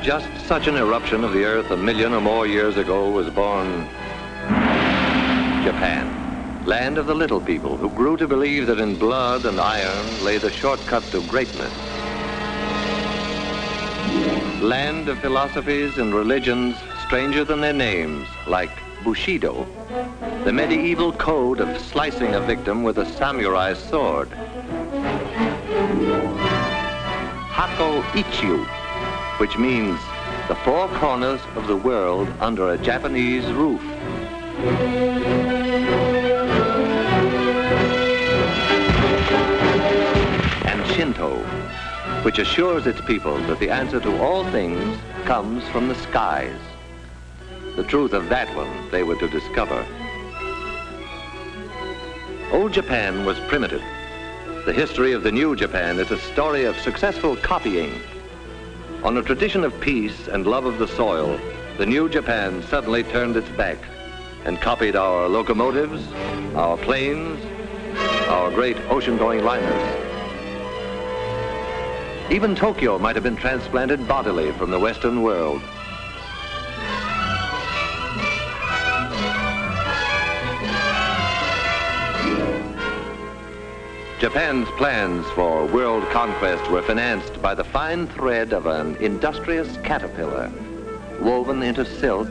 just such an eruption of the earth 1 million or more years ago was born Japan, land of the little people who grew to believe that in blood and iron lay the shortcut to greatness. Land of philosophies and religions stranger than their names, like Bushido, the medieval code of slicing a victim with a samurai sword. Hako Ichiu, which means the four corners of the world under a Japanese roof. And Shinto, which assures its people that the answer to all things comes from the skies. The truth of that one they were to discover. Old Japan was primitive. The history of the new Japan is a story of successful copying. On a tradition of peace and love of the soil, the new Japan suddenly turned its back and copied our locomotives, our planes, our great ocean-going liners. Even Tokyo might have been transplanted bodily from the Western world. Japan's plans for world conquest were financed by the fine thread of an industrious caterpillar, woven into silk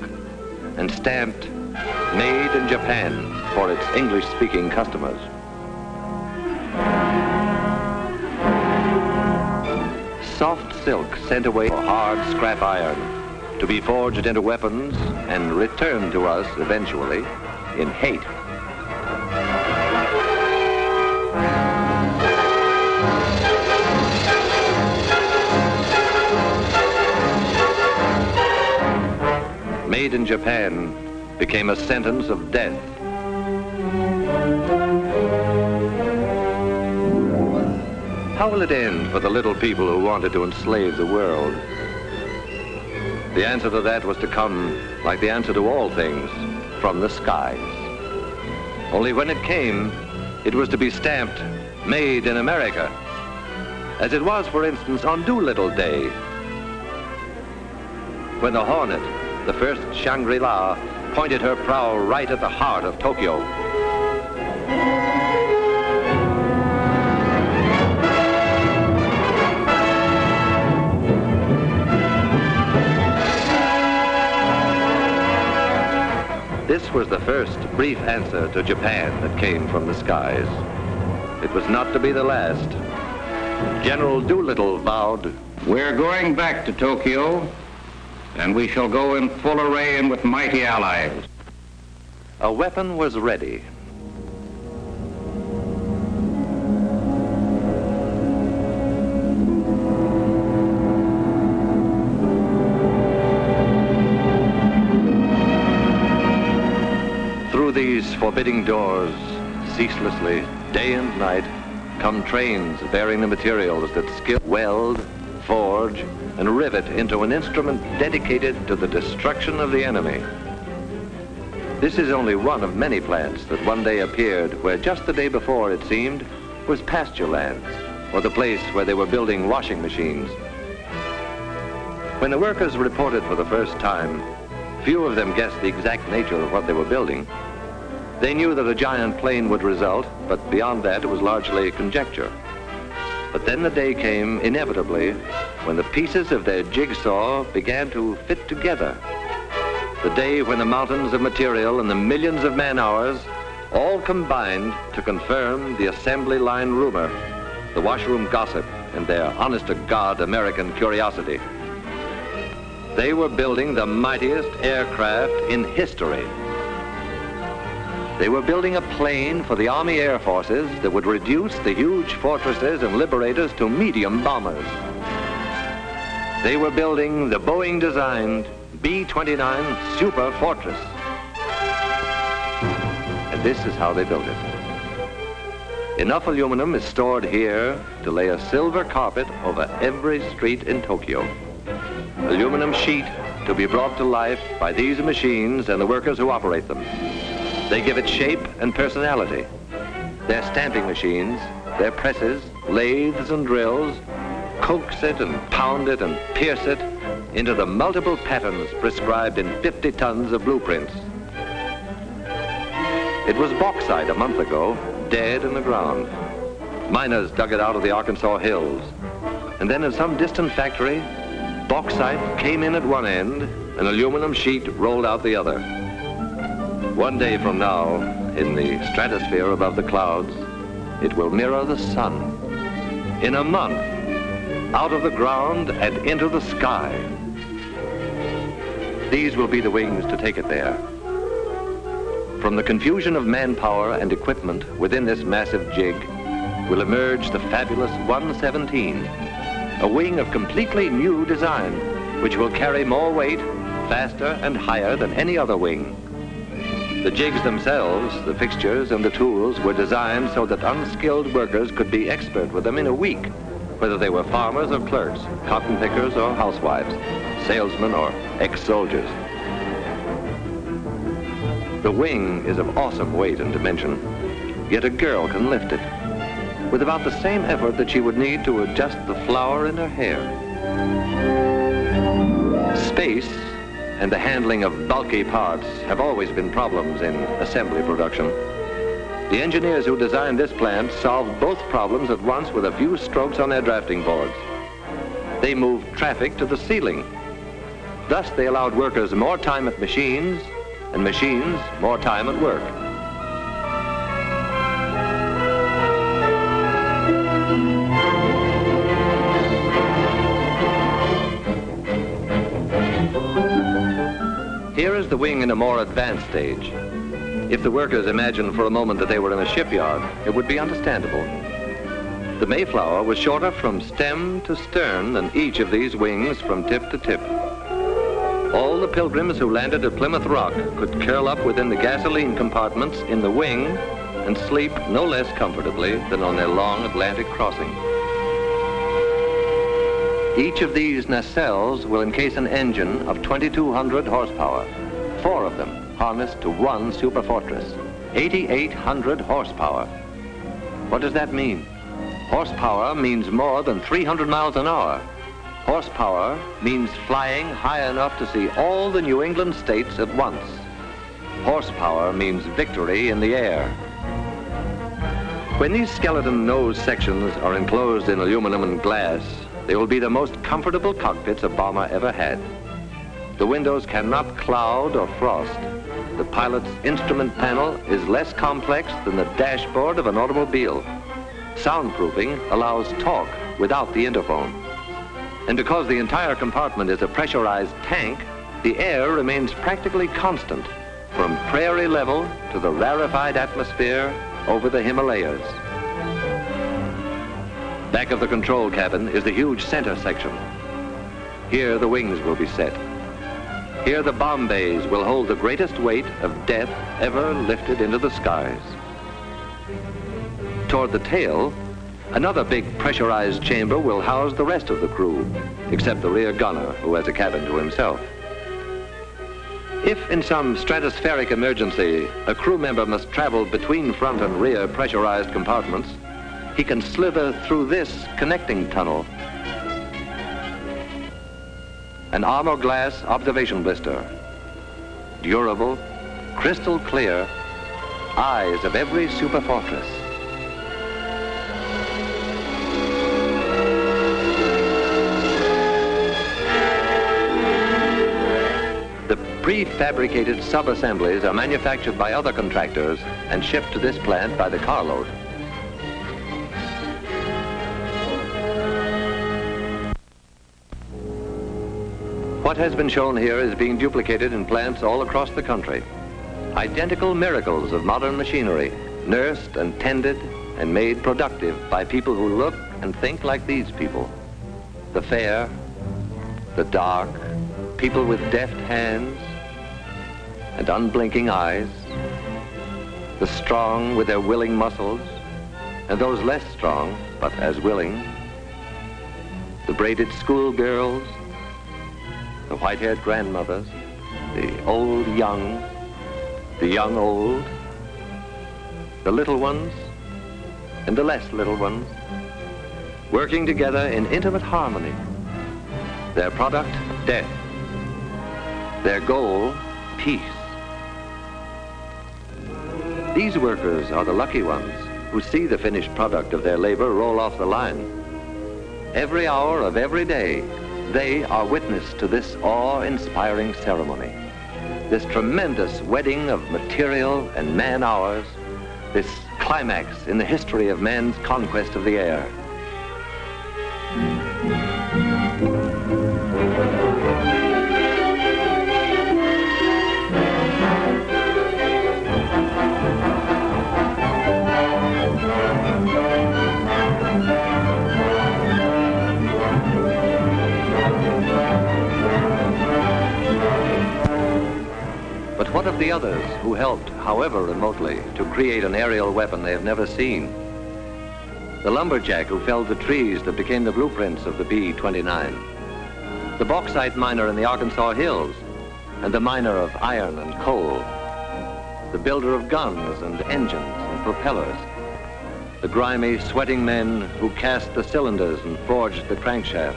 and stamped "Made in Japan" for its English-speaking customers. Soft silk sent away for hard scrap iron, to be forged into weapons and returned to us eventually in hate. Made in Japan became a sentence of death. How will it end for the little people who wanted to enslave the world? The answer to that was to come, like the answer to all things, from the skies. Only when it came, it was to be stamped, "Made in America," as it was, for instance, on Doolittle Day, when the Hornet, the first Shangri-La, pointed her prow right at the heart of Tokyo. This was the first brief answer to Japan that came from the skies. It was not to be the last. General Doolittle vowed, "We're going back to Tokyo, and we shall go in full array and with mighty allies." a weapon was ready. Through these forbidding doors, ceaselessly, day and night, come trains bearing the materials that skill weld, forge, and rivet into an instrument dedicated to the destruction of the enemy. This is only one of many plants that one day appeared where just the day before, it seemed, was pasture lands, or the place where they were building washing machines. When the workers reported for the first time, few of them guessed the exact nature of what they were building. They knew that a giant plane would result, but beyond that, it was largely conjecture. But then the day came, inevitably, when the pieces of their jigsaw began to fit together. The day when the mountains of material and the millions of man-hours all combined to confirm the assembly line rumor, the washroom gossip, and their honest-to-God American curiosity. They were building the mightiest aircraft in history. They were building a plane for the Army Air Forces that would reduce the huge fortresses and liberators to medium bombers. They were building the Boeing-designed B-29 Super Fortress. And this is how they built it. Enough aluminum is stored here to lay a silver carpet over every street in Tokyo. Aluminum sheet to be brought to life by these machines and the workers who operate them. They give it shape and personality. Their stamping machines, their presses, lathes and drills, coax it and pound it and pierce it into the multiple patterns prescribed in 50 tons of blueprints. It was bauxite a month ago, dead in the ground. Miners dug it out of the Arkansas hills. And then in some distant factory, bauxite came in at one end, an aluminum sheet rolled out the other. One day from now, in the stratosphere above the clouds, it will mirror the sun. In a month, out of the ground and into the sky. These will be the wings to take it there. From the confusion of manpower and equipment within this massive jig will emerge the fabulous 117, a wing of completely new design, which will carry more weight, faster and higher than any other wing. The jigs themselves, the fixtures and the tools were designed so that unskilled workers could be expert with them in a week, whether they were farmers or clerks, cotton pickers or housewives, salesmen or ex-soldiers. The wing is of awesome weight and dimension, yet a girl can lift it with about the same effort that she would need to adjust the flower in her hair. Space and the handling of bulky parts have always been problems in assembly production. The engineers who designed this plant solved both problems at once with a few strokes on their drafting boards. They moved traffic to the ceiling. Thus, they allowed workers more time at machines, and machines more time at work. Here is the wing in a more advanced stage. If the workers imagined for a moment that they were in a shipyard, it would be understandable. The Mayflower was shorter from stem to stern than each of these wings from tip to tip. All the pilgrims who landed at Plymouth Rock could curl up within the gasoline compartments in the wing and sleep no less comfortably than on their long Atlantic crossing. Each of these nacelles will encase an engine of 2,200 horsepower, 4 of them harnessed to one superfortress, 8,800 horsepower. What does that mean? Horsepower means more than 300 miles an hour. Horsepower means flying high enough to see all the New England states at once. Horsepower means victory in the air. When these skeleton nose sections are enclosed in aluminum and glass, they will be the most comfortable cockpits a bomber ever had. The windows cannot cloud or frost. The pilot's instrument panel is less complex than the dashboard of an automobile. Soundproofing allows talk without the interphone. And because the entire compartment is a pressurized tank, the air remains practically constant from prairie level to the rarefied atmosphere over the Himalayas. Back of the control cabin is the huge center section. Here the wings will be set. Here the bomb bays will hold the greatest weight of death ever lifted into the skies. Toward the tail, another big pressurized chamber will house the rest of the crew, except the rear gunner, who has a cabin to himself. If in some stratospheric emergency, a crew member must travel between front and rear pressurized compartments, he can slither through this connecting tunnel. An armor glass observation blister. Durable, crystal clear, eyes of every superfortress. The prefabricated sub-assemblies are manufactured by other contractors and shipped to this plant by the carload. What has been shown here is being duplicated in plants all across the country. Identical miracles of modern machinery, nursed and tended and made productive by people who look and think like these people. The fair, the dark, people with deft hands and unblinking eyes, the strong with their willing muscles, and those less strong but as willing, the braided schoolgirls, the white-haired grandmothers, the old young, the young old, the little ones and the less little ones, working together in intimate harmony. Their product, death. Their goal, peace. These workers are the lucky ones who see the finished product of their labor roll off the line. Every hour of every day, they are witness to this awe-inspiring ceremony, this tremendous wedding of material and man-hours, this climax in the history of man's conquest of the air. But what of the others who helped, however remotely, to create an aerial weapon they have never seen? The lumberjack who felled the trees that became the blueprints of the B-29. The bauxite miner in the Arkansas hills, and the miner of iron and coal. The builder of guns and engines and propellers. The grimy, sweating men who cast the cylinders and forged the crankshaft.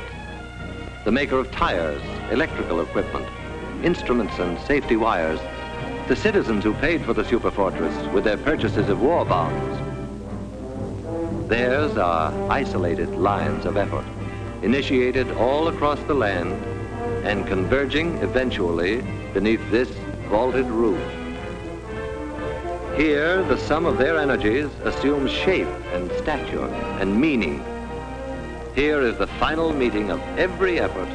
The maker of tires, electrical equipment, instruments and safety wires. The citizens who paid for the superfortress with their purchases of war bonds. Theirs are isolated lines of effort, initiated all across the land and converging eventually beneath this vaulted roof. Here, the sum of their energies assumes shape and stature and meaning. Here is the final meeting of every effort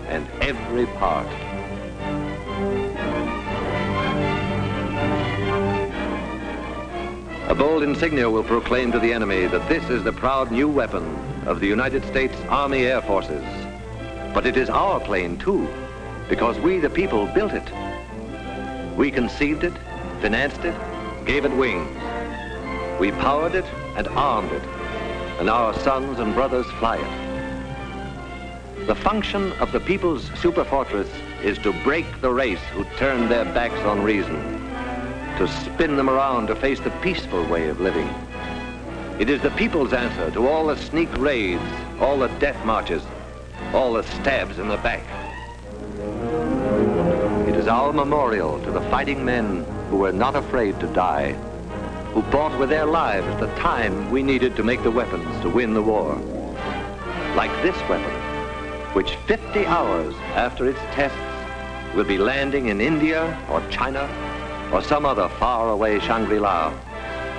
and every part. A bold insignia will proclaim to the enemy that this is the proud new weapon of the United States Army Air Forces. But it is our plane, too, because we, the people, built it. We conceived it, financed it, gave it wings. We powered it and armed it, and our sons and brothers fly it. The function of the people's superfortress is to break the race who turn their backs on reason, to spin them around to face the peaceful way of living. It is the people's answer to all the sneak raids, all the death marches, all the stabs in the back. It is our memorial to the fighting men who were not afraid to die, who bought with their lives the time we needed to make the weapons to win the war. Like this weapon, which 50 hours after its tests will be landing in India or China or some other faraway Shangri-La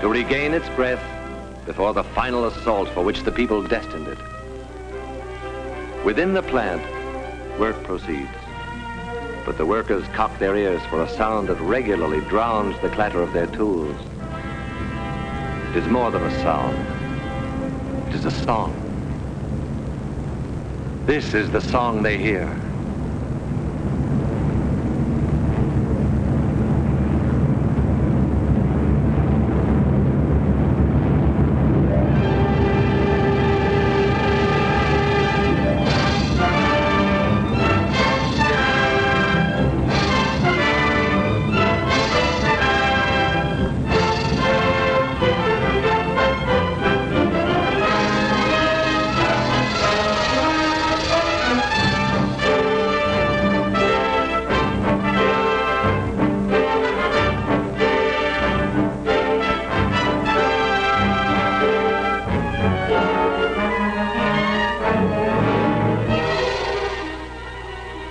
to regain its breath before the final assault for which the people destined it. Within the plant, work proceeds, but the workers cock their ears for a sound that regularly drowns the clatter of their tools. It is more than a sound. It is a song. This is the song they hear.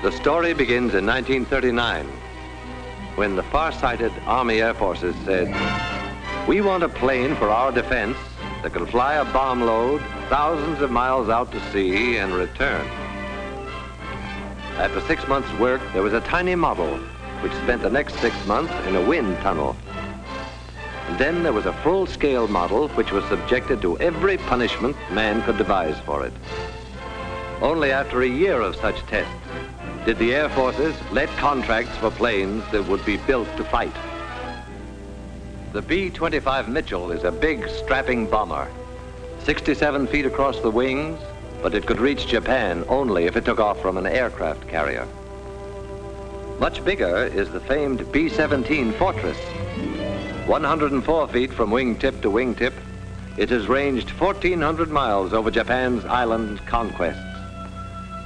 The story begins in 1939, when the far-sighted Army Air Forces said, "We want a plane for our defense that can fly a bomb load thousands of miles out to sea and return." After 6 months' work, there was a tiny model which spent the next 6 months in a wind tunnel. And then there was a full-scale model which was subjected to every punishment man could devise for it. Only after a year of such tests did the Air Forces let contracts for planes that would be built to fight. The B-25 Mitchell is a big, strapping bomber, 67 feet across the wings, but it could reach Japan only if it took off from an aircraft carrier. Much bigger is the famed B-17 Fortress. 104 feet from wingtip to wingtip, it has ranged 1,400 miles over Japan's island conquests.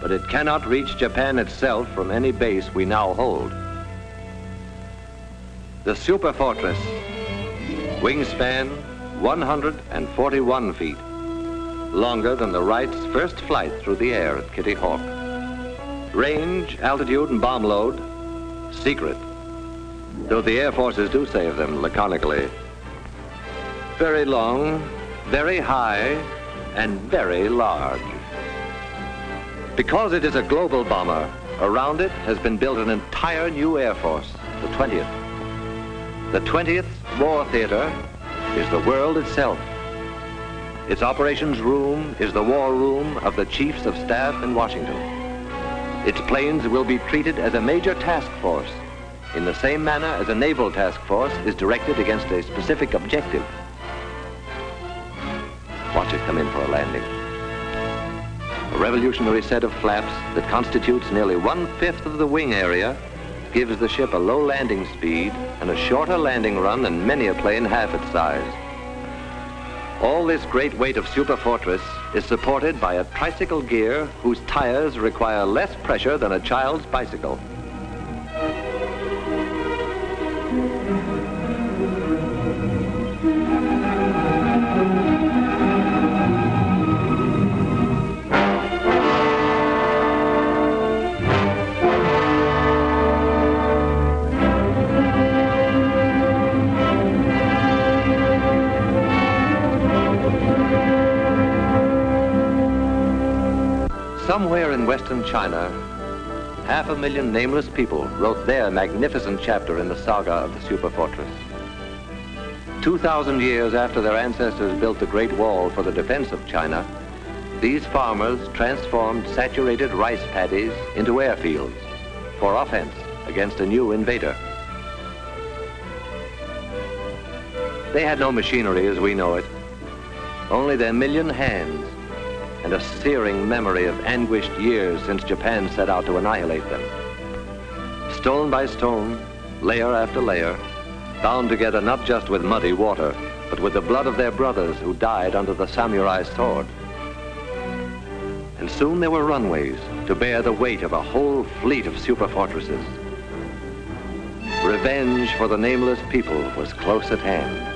but it cannot reach Japan itself from any base we now hold. The Superfortress, wingspan 141 feet, longer than the Wrights' first flight through the air at Kitty Hawk. Range, altitude, and bomb load, secret, though the Air Forces do say of them laconically. Very long, very high, and very large. Because it is a global bomber, around it has been built an entire new Air Force, the 20th. The 20th War Theater is the world itself. Its operations room is the war room of the Chiefs of Staff in Washington. Its planes will be treated as a major task force, in the same manner as a naval task force is directed against a specific objective. Watch it come in for a landing. A revolutionary set of flaps that constitutes nearly 1/5 of the wing area gives the ship a low landing speed and a shorter landing run than many a plane half its size. All this great weight of Superfortress is supported by a tricycle gear whose tires require less pressure than a child's bicycle. Somewhere in Western China, 500,000 nameless people wrote their magnificent chapter in the saga of the Superfortress. 2,000 years after their ancestors built the Great Wall for the defense of China, these farmers transformed saturated rice paddies into airfields for offense against a new invader. They had no machinery as we know it, only their million hands and a searing memory of anguished years since Japan set out to annihilate them. Stone by stone, layer after layer, bound together not just with muddy water, but with the blood of their brothers who died under the samurai's sword. And soon there were runways to bear the weight of a whole fleet of superfortresses. Revenge for the nameless people was close at hand.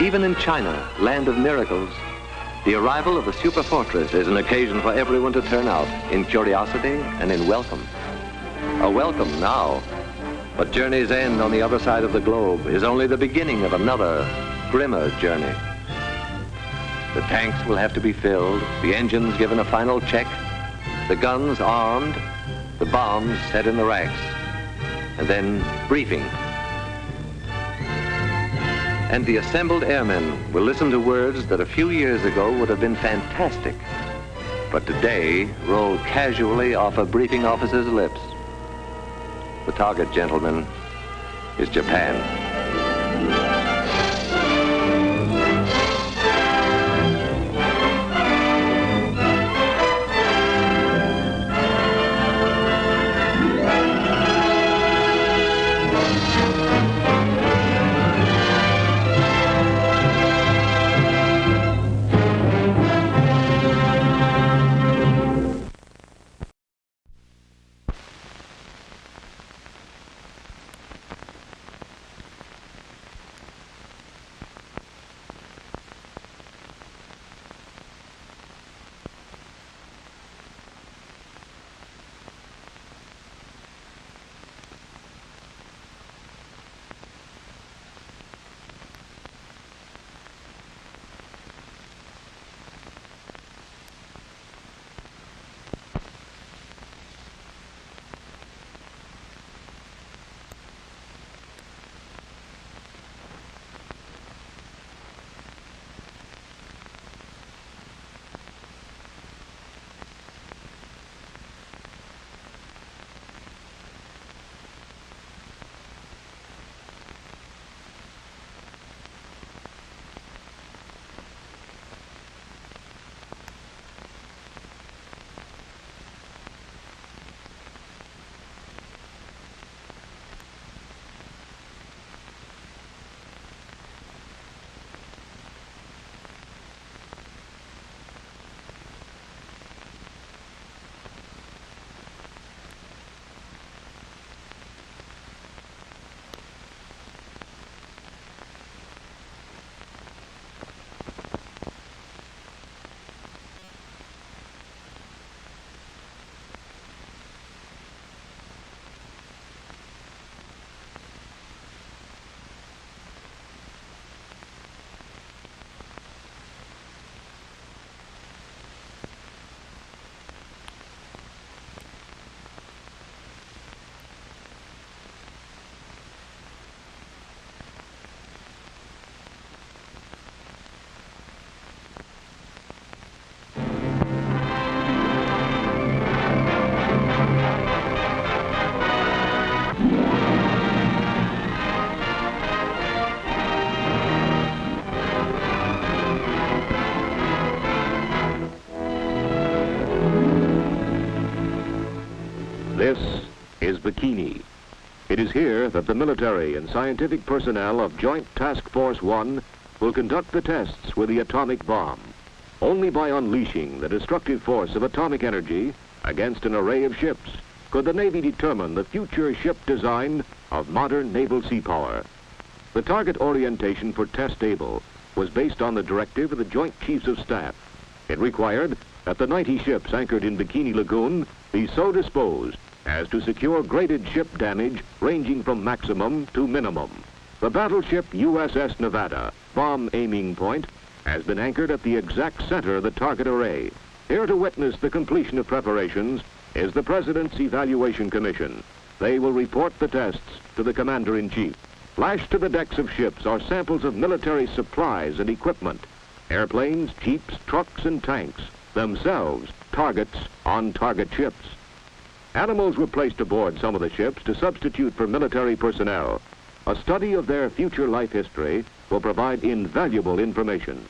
Even in China, land of miracles, the arrival of the Superfortress is an occasion for everyone to turn out in curiosity and in welcome. A welcome now, but journey's end on the other side of the globe is only the beginning of another, grimmer journey. The tanks will have to be filled, the engines given a final check, the guns armed, the bombs set in the racks, and then briefing. And the assembled airmen will listen to words that a few years ago would have been fantastic, but today roll casually off a briefing officer's lips. The target, gentlemen, is Japan. This is Bikini. It is here that the military and scientific personnel of Joint Task Force 1 will conduct the tests with the atomic bomb. Only by unleashing the destructive force of atomic energy against an array of ships could the Navy determine the future ship design of modern naval sea power. The target orientation for Test Able was based on the directive of the Joint Chiefs of Staff. It required that the 90 ships anchored in Bikini Lagoon be so disposed as to secure graded ship damage ranging from maximum to minimum. The battleship USS Nevada, bomb aiming point, has been anchored at the exact center of the target array. Here to witness the completion of preparations is the President's Evaluation Commission. They will report the tests to the Commander-in-Chief. Lashed to the decks of ships are samples of military supplies and equipment. Airplanes, jeeps, trucks, and tanks, themselves targets on target ships. Animals were placed aboard some of the ships to substitute for military personnel. A study of their future life history will provide invaluable information.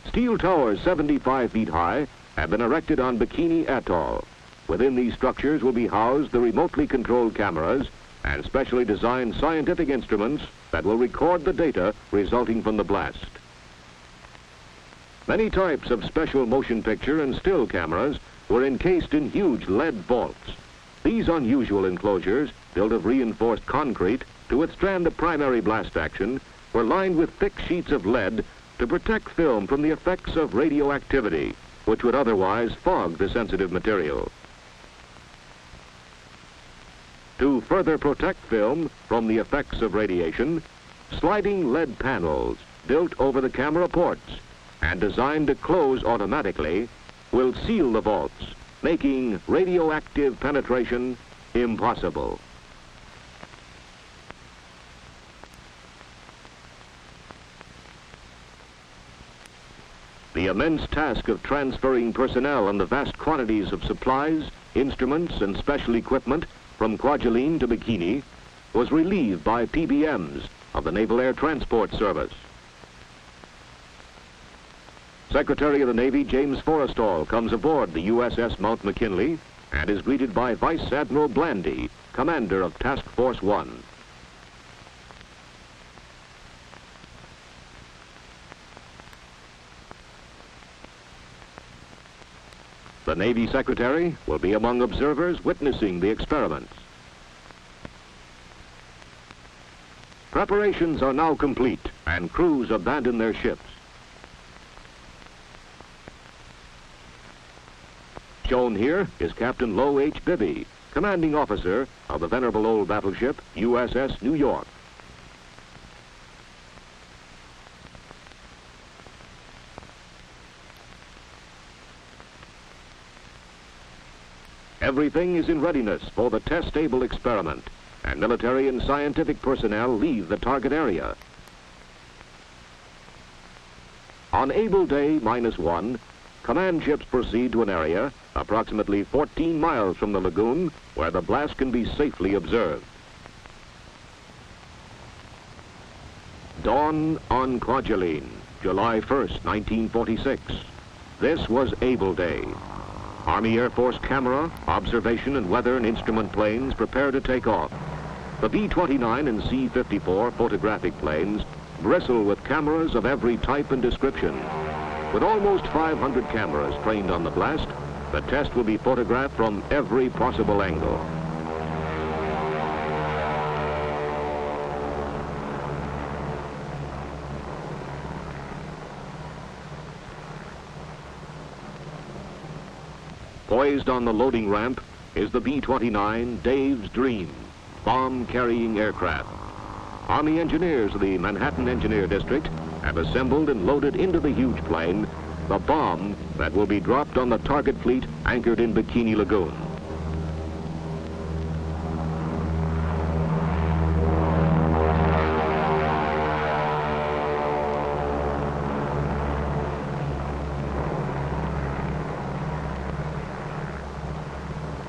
Steel towers 75 feet high have been erected on Bikini Atoll. Within these structures will be housed the remotely controlled cameras and specially designed scientific instruments that will record the data resulting from the blast. Many types of special motion picture and still cameras were encased in huge lead vaults. These unusual enclosures, built of reinforced concrete to withstand the primary blast action, were lined with thick sheets of lead to protect film from the effects of radioactivity, which would otherwise fog the sensitive material. To further protect film from the effects of radiation, sliding lead panels built over the camera ports and designed to close automatically will seal the vaults, making radioactive penetration impossible. The immense task of transferring personnel and the vast quantities of supplies, instruments, and special equipment from Kwajalein to Bikini was relieved by PBMs of the Naval Air Transport Service. Secretary of the Navy James Forrestal comes aboard the USS Mount McKinley and is greeted by Vice Admiral Blandy, commander of Task Force 1. The Navy Secretary will be among observers witnessing the experiments. Preparations are now complete and crews abandon their ships. Shown here is Captain Low H. Bibby, commanding officer of the venerable old battleship USS New York. Everything is in readiness for the Test-Able experiment, and military and scientific personnel leave the target area. On Able Day -1, command ships proceed to an area approximately 14 miles from the lagoon where the blast can be safely observed. Dawn on Kwajalein, July 1st, 1946. This was Able Day. Army Air Force camera, observation, and weather and instrument planes prepare to take off. The B-29 and C-54 photographic planes bristle with cameras of every type and description. With almost 500 cameras trained on the blast, the test will be photographed from every possible angle. Poised on the loading ramp is the B-29 Dave's Dream, bomb-carrying aircraft. Army engineers of the Manhattan Engineer District have assembled and loaded into the huge plane the bomb that will be dropped on the target fleet anchored in Bikini Lagoon.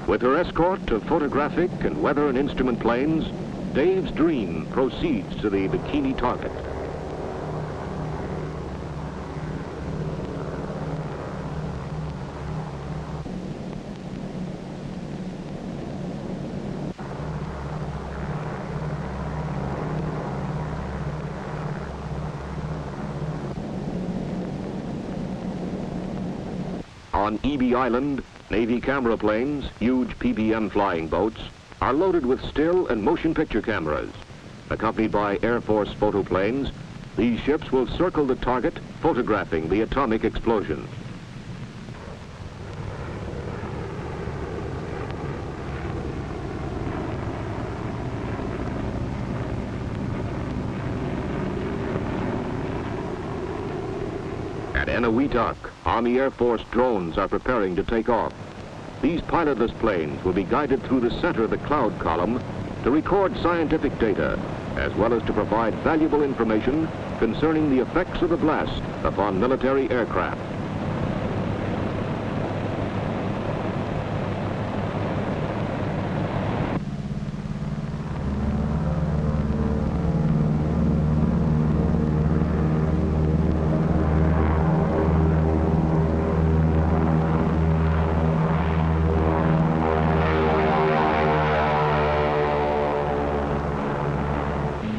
With her escort of photographic and weather and instrument planes, Dave's Dream proceeds to the Bikini target. On EB Island, Navy camera planes, huge PBM flying boats, are loaded with still and motion picture cameras. Accompanied by Air Force photoplanes, these ships will circle the target, photographing the atomic explosion. At Eniwetok, Army Air Force drones are preparing to take off. These pilotless planes will be guided through the center of the cloud column to record scientific data, as well as to provide valuable information concerning the effects of the blast upon military aircraft.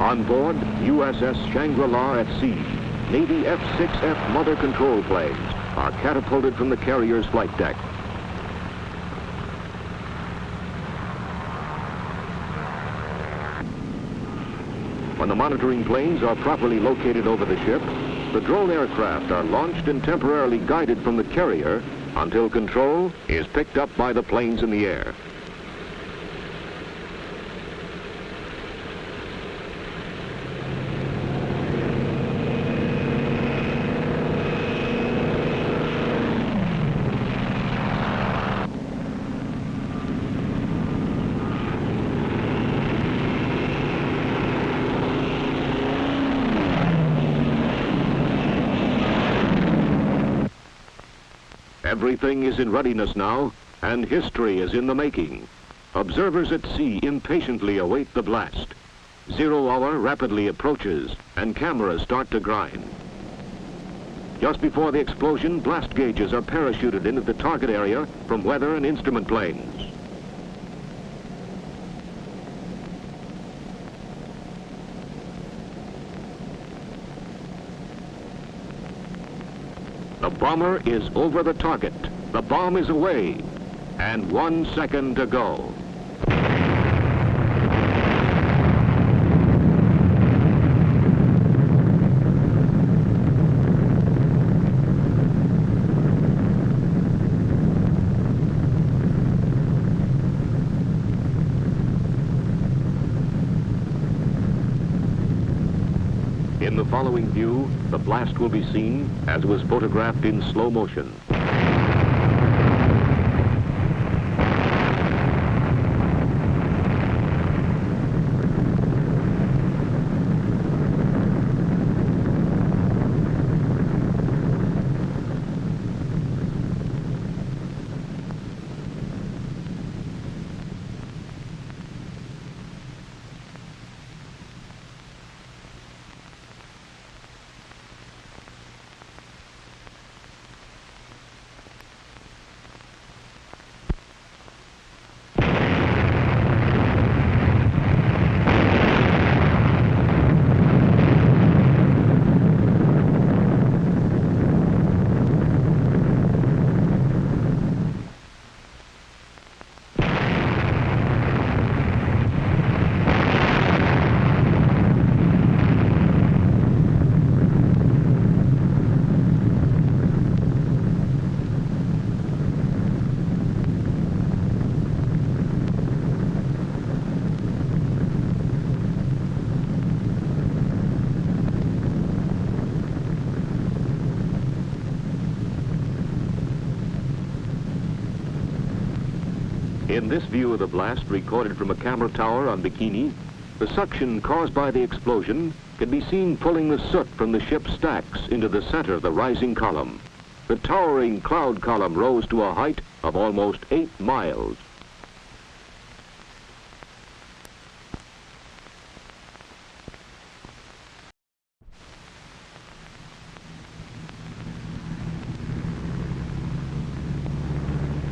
On board USS Shangri-La at sea, Navy F-6F mother control planes are catapulted from the carrier's flight deck. When the monitoring planes are properly located over the ship, the drone aircraft are launched and temporarily guided from the carrier until control is picked up by the planes in the air. Everything is in readiness now, and history is in the making. Observers at sea impatiently await the blast. 0 hour rapidly approaches, and cameras start to grind. Just before the explosion, blast gauges are parachuted into the target area from weather and instrument planes. The bomber is over the target. The bomb is away, and 1 second to go. In the following view, the blast will be seen as was photographed in slow motion. In this view of the blast recorded from a camera tower on Bikini, the suction caused by the explosion can be seen pulling the soot from the ship's stacks into the center of the rising column. The towering cloud column rose to a height of almost 8 miles.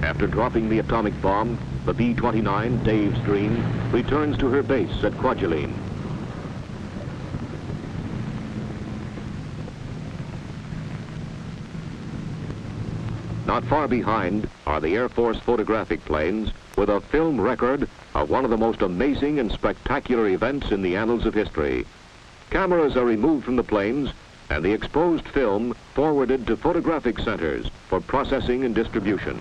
After dropping the atomic bomb, the B-29 Dave's Dream returns to her base at Kwajalein. Not far behind are the Air Force photographic planes with a film record of one of the most amazing and spectacular events in the annals of history. Cameras are removed from the planes and the exposed film forwarded to photographic centers for processing and distribution.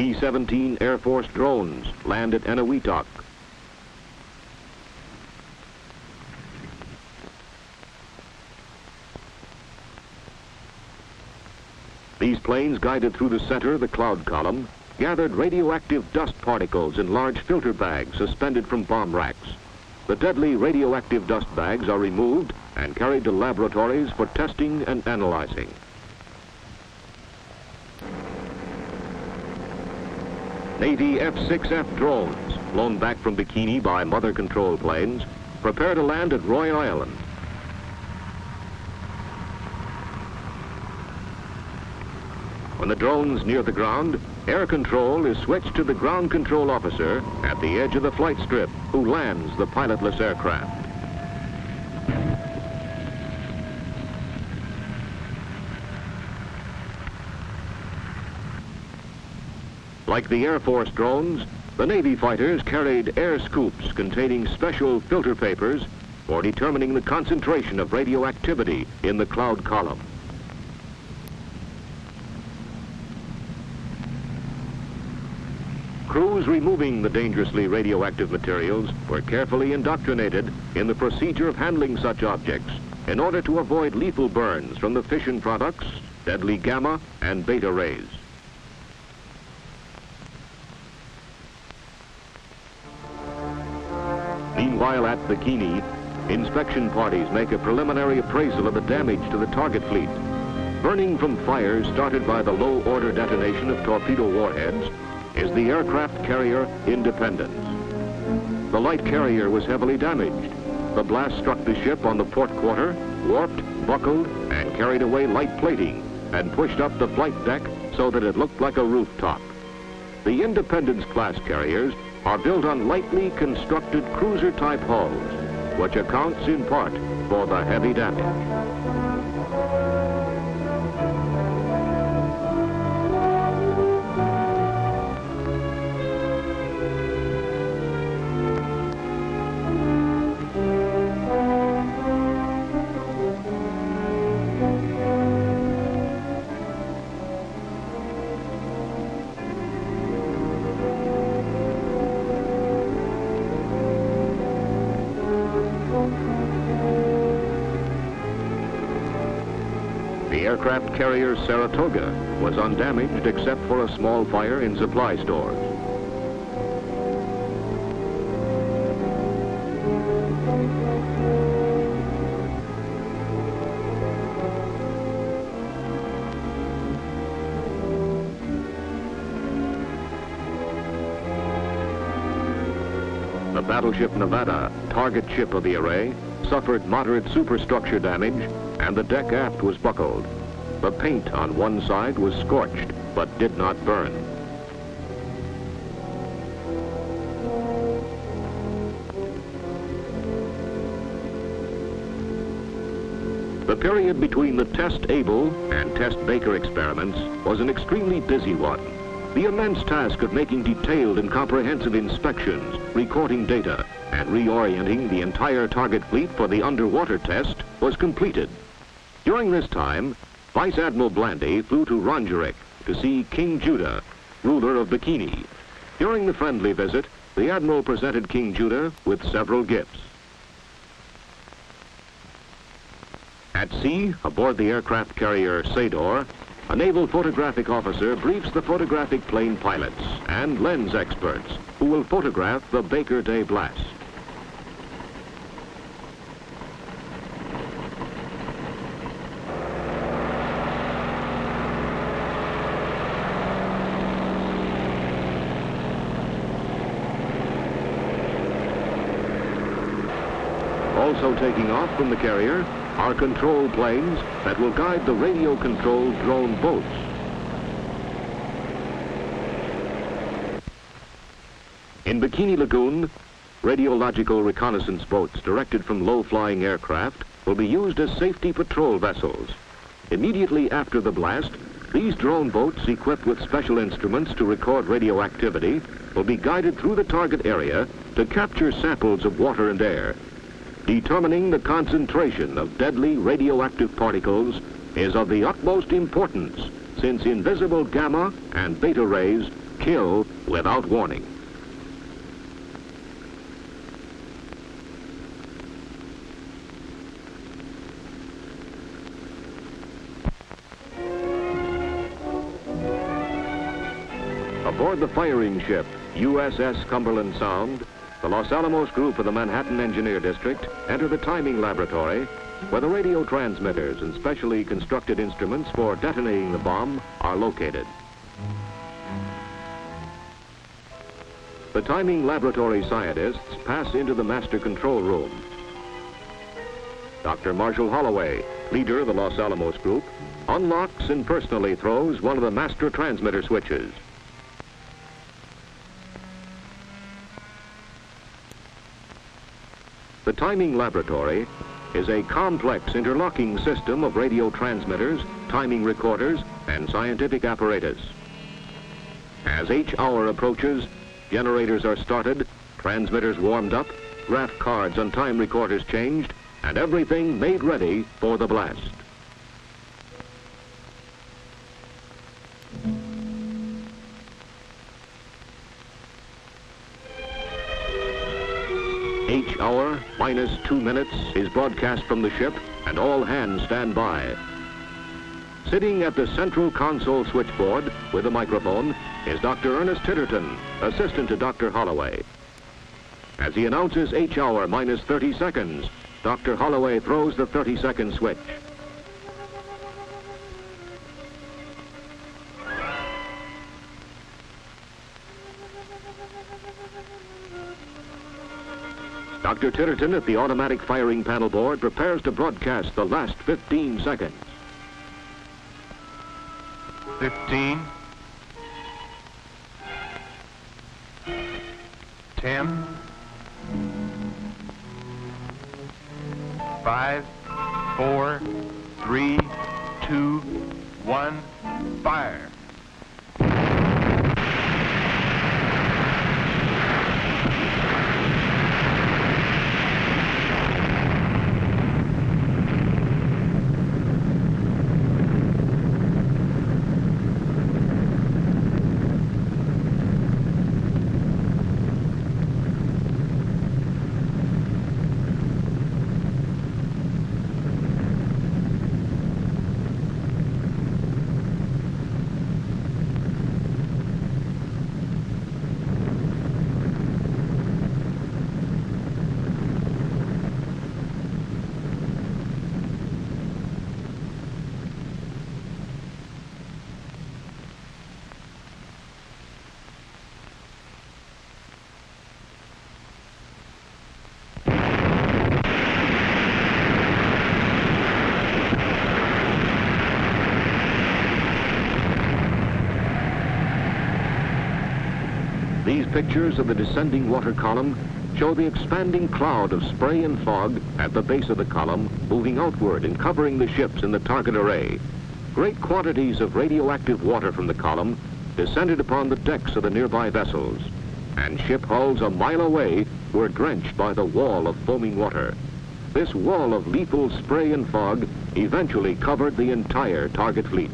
B-17 Air Force drones land at Eniwetok. These planes, guided through the center of the cloud column, gathered radioactive dust particles in large filter bags suspended from bomb racks. The deadly radioactive dust bags are removed and carried to laboratories for testing and analyzing. Navy F-6F drones, flown back from Bikini by mother control planes, prepare to land at Roy Island. When the drone's near the ground, air control is switched to the ground control officer at the edge of the flight strip, who lands the pilotless aircraft. Like the Air Force drones, the Navy fighters carried air scoops containing special filter papers for determining the concentration of radioactivity in the cloud column. Crews removing the dangerously radioactive materials were carefully indoctrinated in the procedure of handling such objects in order to avoid lethal burns from the fission products, deadly gamma and beta rays. Meanwhile, at Bikini, inspection parties make a preliminary appraisal of the damage to the target fleet. Burning from fires started by the low-order detonation of torpedo warheads is the aircraft carrier Independence. The light carrier was heavily damaged. The blast struck the ship on the port quarter, warped, buckled, and carried away light plating and pushed up the flight deck so that it looked like a rooftop. The Independence-class carriers are built on lightly constructed cruiser-type hulls, which accounts in part for the heavy damage. The aircraft carrier Saratoga was undamaged except for a small fire in supply stores. The battleship Nevada, target ship of the array, suffered moderate superstructure damage and the deck aft was buckled. The paint on one side was scorched, but did not burn. The period between the Test Able and Test Baker experiments was an extremely busy one. The immense task of making detailed and comprehensive inspections, recording data, and reorienting the entire target fleet for the underwater test was completed. During this time, Vice Admiral Blandy flew to Rongerik to see King Judah, ruler of Bikini. During the friendly visit, the Admiral presented King Judah with several gifts. At sea, aboard the aircraft carrier Sador, a naval photographic officer briefs the photographic plane pilots and lens experts who will photograph the Baker Day blast. Also taking off from the carrier are control planes that will guide the radio-controlled drone boats. In Bikini Lagoon, radiological reconnaissance boats directed from low-flying aircraft will be used as safety patrol vessels. Immediately after the blast, these drone boats, equipped with special instruments to record radioactivity, will be guided through the target area to capture samples of water and air. Determining the concentration of deadly radioactive particles is of the utmost importance, since invisible gamma and beta rays kill without warning. Aboard the firing ship USS Cumberland Sound, the Los Alamos group of the Manhattan Engineer District enter the timing laboratory, where the radio transmitters and specially constructed instruments for detonating the bomb are located. The timing laboratory scientists pass into the master control room. Dr. Marshall Holloway, leader of the Los Alamos group, unlocks and personally throws one of the master transmitter switches. The timing laboratory is a complex interlocking system of radio transmitters, timing recorders, and scientific apparatus. As H hour approaches, generators are started, transmitters warmed up, graph cards and time recorders changed, and everything made ready for the blast. H hour minus 2 minutes is broadcast from the ship, and all hands stand by. Sitting at the central console switchboard with a microphone is Dr. Ernest Titterton, assistant to Dr. Holloway. As he announces H hour minus 30 seconds, Dr. Holloway throws the 30-second switch. Dr. Titterton at the automatic firing panel board prepares to broadcast the last 15 seconds. 15, 10, 5, 4, 3, 2, 1, fire. These pictures of the descending water column show the expanding cloud of spray and fog at the base of the column moving outward and covering the ships in the target array. Great quantities of radioactive water from the column descended upon the decks of the nearby vessels, and ship hulls a mile away were drenched by the wall of foaming water. This wall of lethal spray and fog eventually covered the entire target fleet.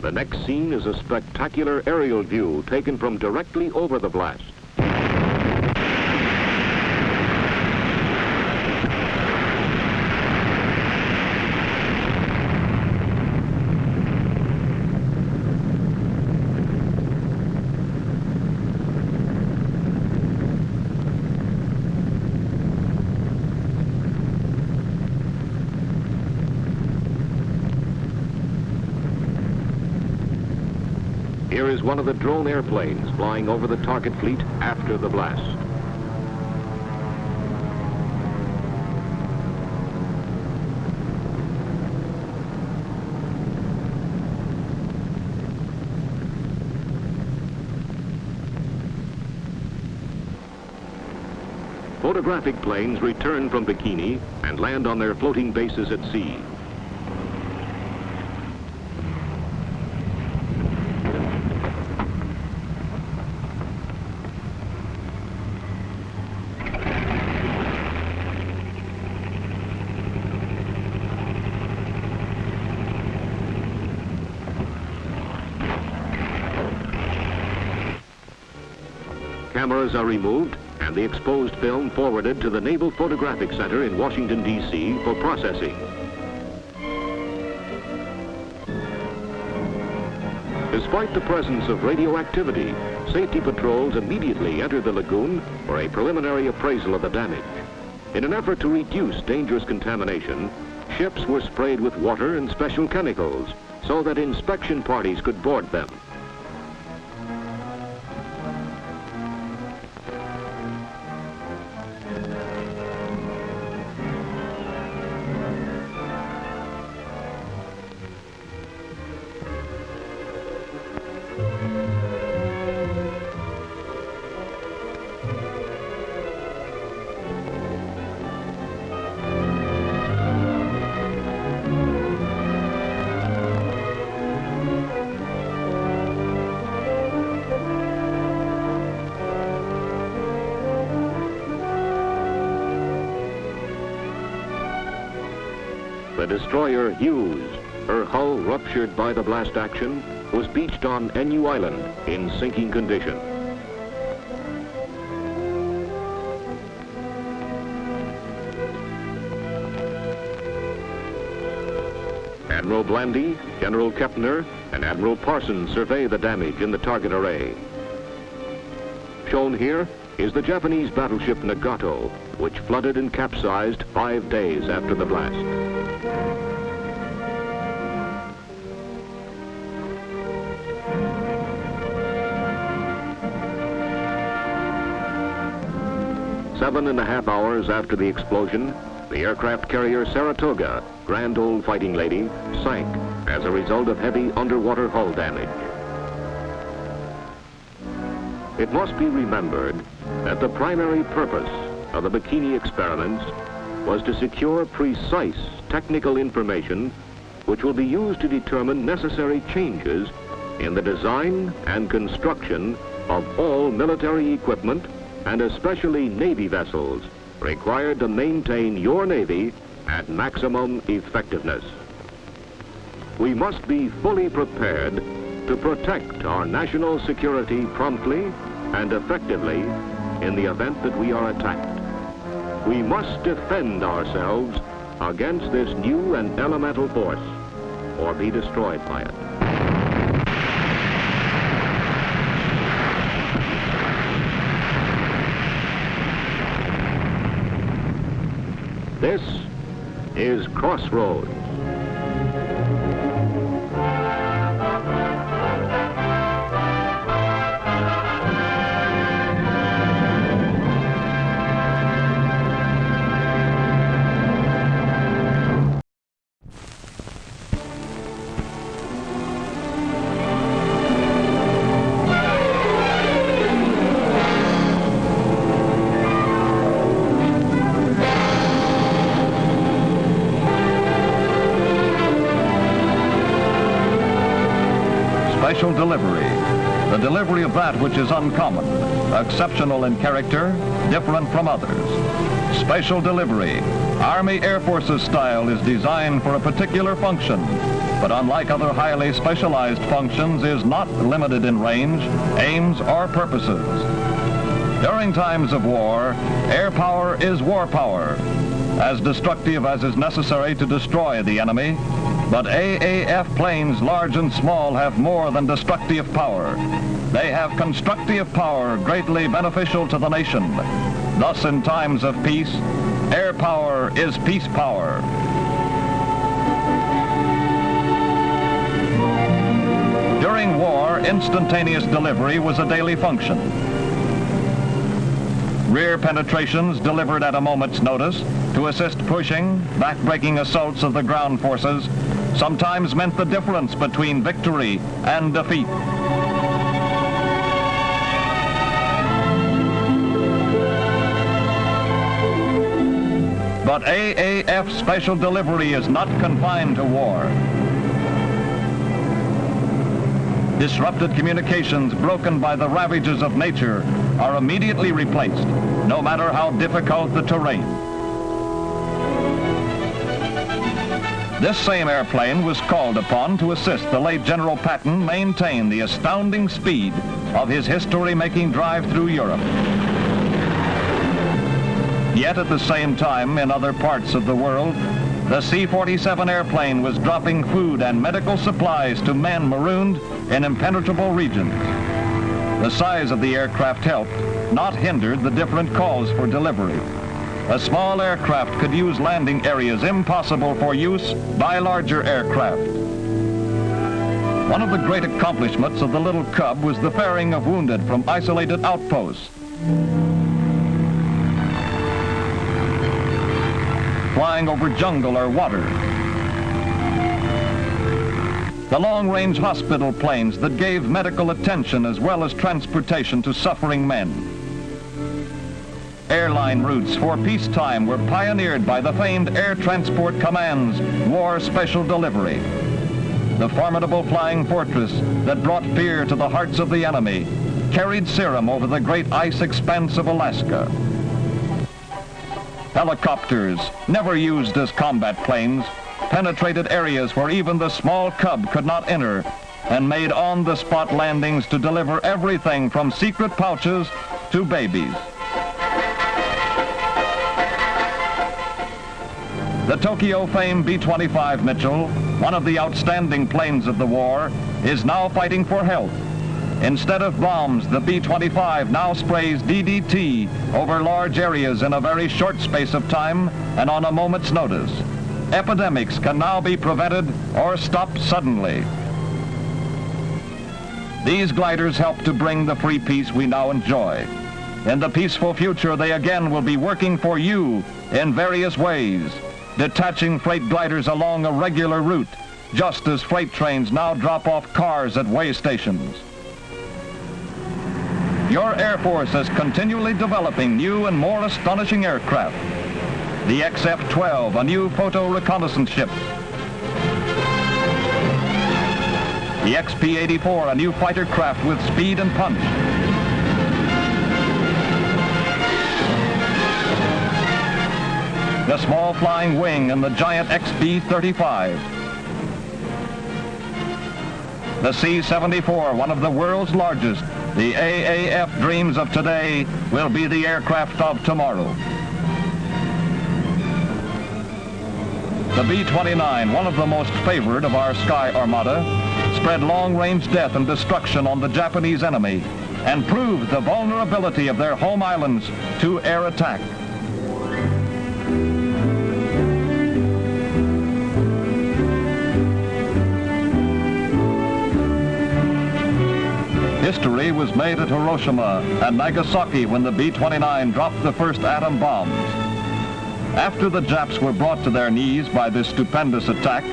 The next scene is a spectacular aerial view taken from directly over the blast. Here is one of the drone airplanes flying over the target fleet after the blast. Photographic planes return from Bikini and land on their floating bases at sea. Cameras are removed and the exposed film forwarded to the Naval Photographic Center in Washington, D.C. for processing. Despite the presence of radioactivity, safety patrols immediately entered the lagoon for a preliminary appraisal of the damage. In an effort to reduce dangerous contamination, ships were sprayed with water and special chemicals so that inspection parties could board them. The destroyer Hughes, her hull ruptured by the blast action, was beached on Enu Island in sinking condition. Admiral Blandy, General Kepner, and Admiral Parsons survey the damage in the target array. Shown here is the Japanese battleship Nagato, which flooded and capsized 5 days after the blast. Seven and a half hours after the explosion, the aircraft carrier Saratoga, grand old fighting lady, sank as a result of heavy underwater hull damage. It must be remembered that the primary purpose of the Bikini experiments was to secure precise technical information which will be used to determine necessary changes in the design and construction of all military equipment and especially Navy vessels required to maintain your Navy at maximum effectiveness. We must be fully prepared to protect our national security promptly and effectively in the event that we are attacked. We must defend ourselves against this new and elemental force or be destroyed by it. This is Crossroads. Special delivery, the delivery of that which is uncommon, exceptional in character, different from others. Special delivery, Army Air Forces style, is designed for a particular function, but unlike other highly specialized functions is not limited in range, aims, or purposes. During times of war, air power is war power, as destructive as is necessary to destroy the enemy. But AAF planes, large and small, have more than destructive power. They have constructive power greatly beneficial to the nation. Thus, in times of peace, air power is peace power. During war, instantaneous delivery was a daily function. Rear penetrations delivered at a moment's notice to assist pushing, back-breaking assaults of the ground forces sometimes meant the difference between victory and defeat. But AAF special delivery is not confined to war. Disrupted communications broken by the ravages of nature are immediately replaced, no matter how difficult the terrain. This same airplane was called upon to assist the late General Patton maintain the astounding speed of his history-making drive through Europe. Yet at the same time, in other parts of the world, the C-47 airplane was dropping food and medical supplies to men marooned in impenetrable regions. The size of the aircraft helped, not hindered, the different calls for delivery. A small aircraft could use landing areas impossible for use by larger aircraft. One of the great accomplishments of the little Cub was the ferrying of wounded from isolated outposts. Flying over jungle or water. The long-range hospital planes that gave medical attention as well as transportation to suffering men. Airline routes for peacetime were pioneered by the famed Air Transport Command's War Special Delivery. The formidable flying fortress that brought fear to the hearts of the enemy carried serum over the great ice expanse of Alaska. Helicopters, never used as combat planes, penetrated areas where even the small Cub could not enter and made on-the-spot landings to deliver everything from secret pouches to babies. The Tokyo-famed B-25 Mitchell, one of the outstanding planes of the war, is now fighting for health. Instead of bombs, the B-25 now sprays DDT over large areas in a very short space of time and on a moment's notice. Epidemics can now be prevented or stopped suddenly. These gliders help to bring the free peace we now enjoy. In the peaceful future, they again will be working for you in various ways, detaching freight gliders along a regular route, just as freight trains now drop off cars at way stations. Your Air Force is continually developing new and more astonishing aircraft. The XF-12, a new photo reconnaissance ship. The XP-84, a new fighter craft with speed and punch. The small flying wing and the giant XB-35. The C-74, one of the world's largest. The AAF dreams of today will be the aircraft of tomorrow. The B-29, one of the most favored of our Sky Armada, spread long-range death and destruction on the Japanese enemy and proved the vulnerability of their home islands to air attack. History was made at Hiroshima and Nagasaki when the B-29 dropped the first atom bombs. After the Japs were brought to their knees by this stupendous attack,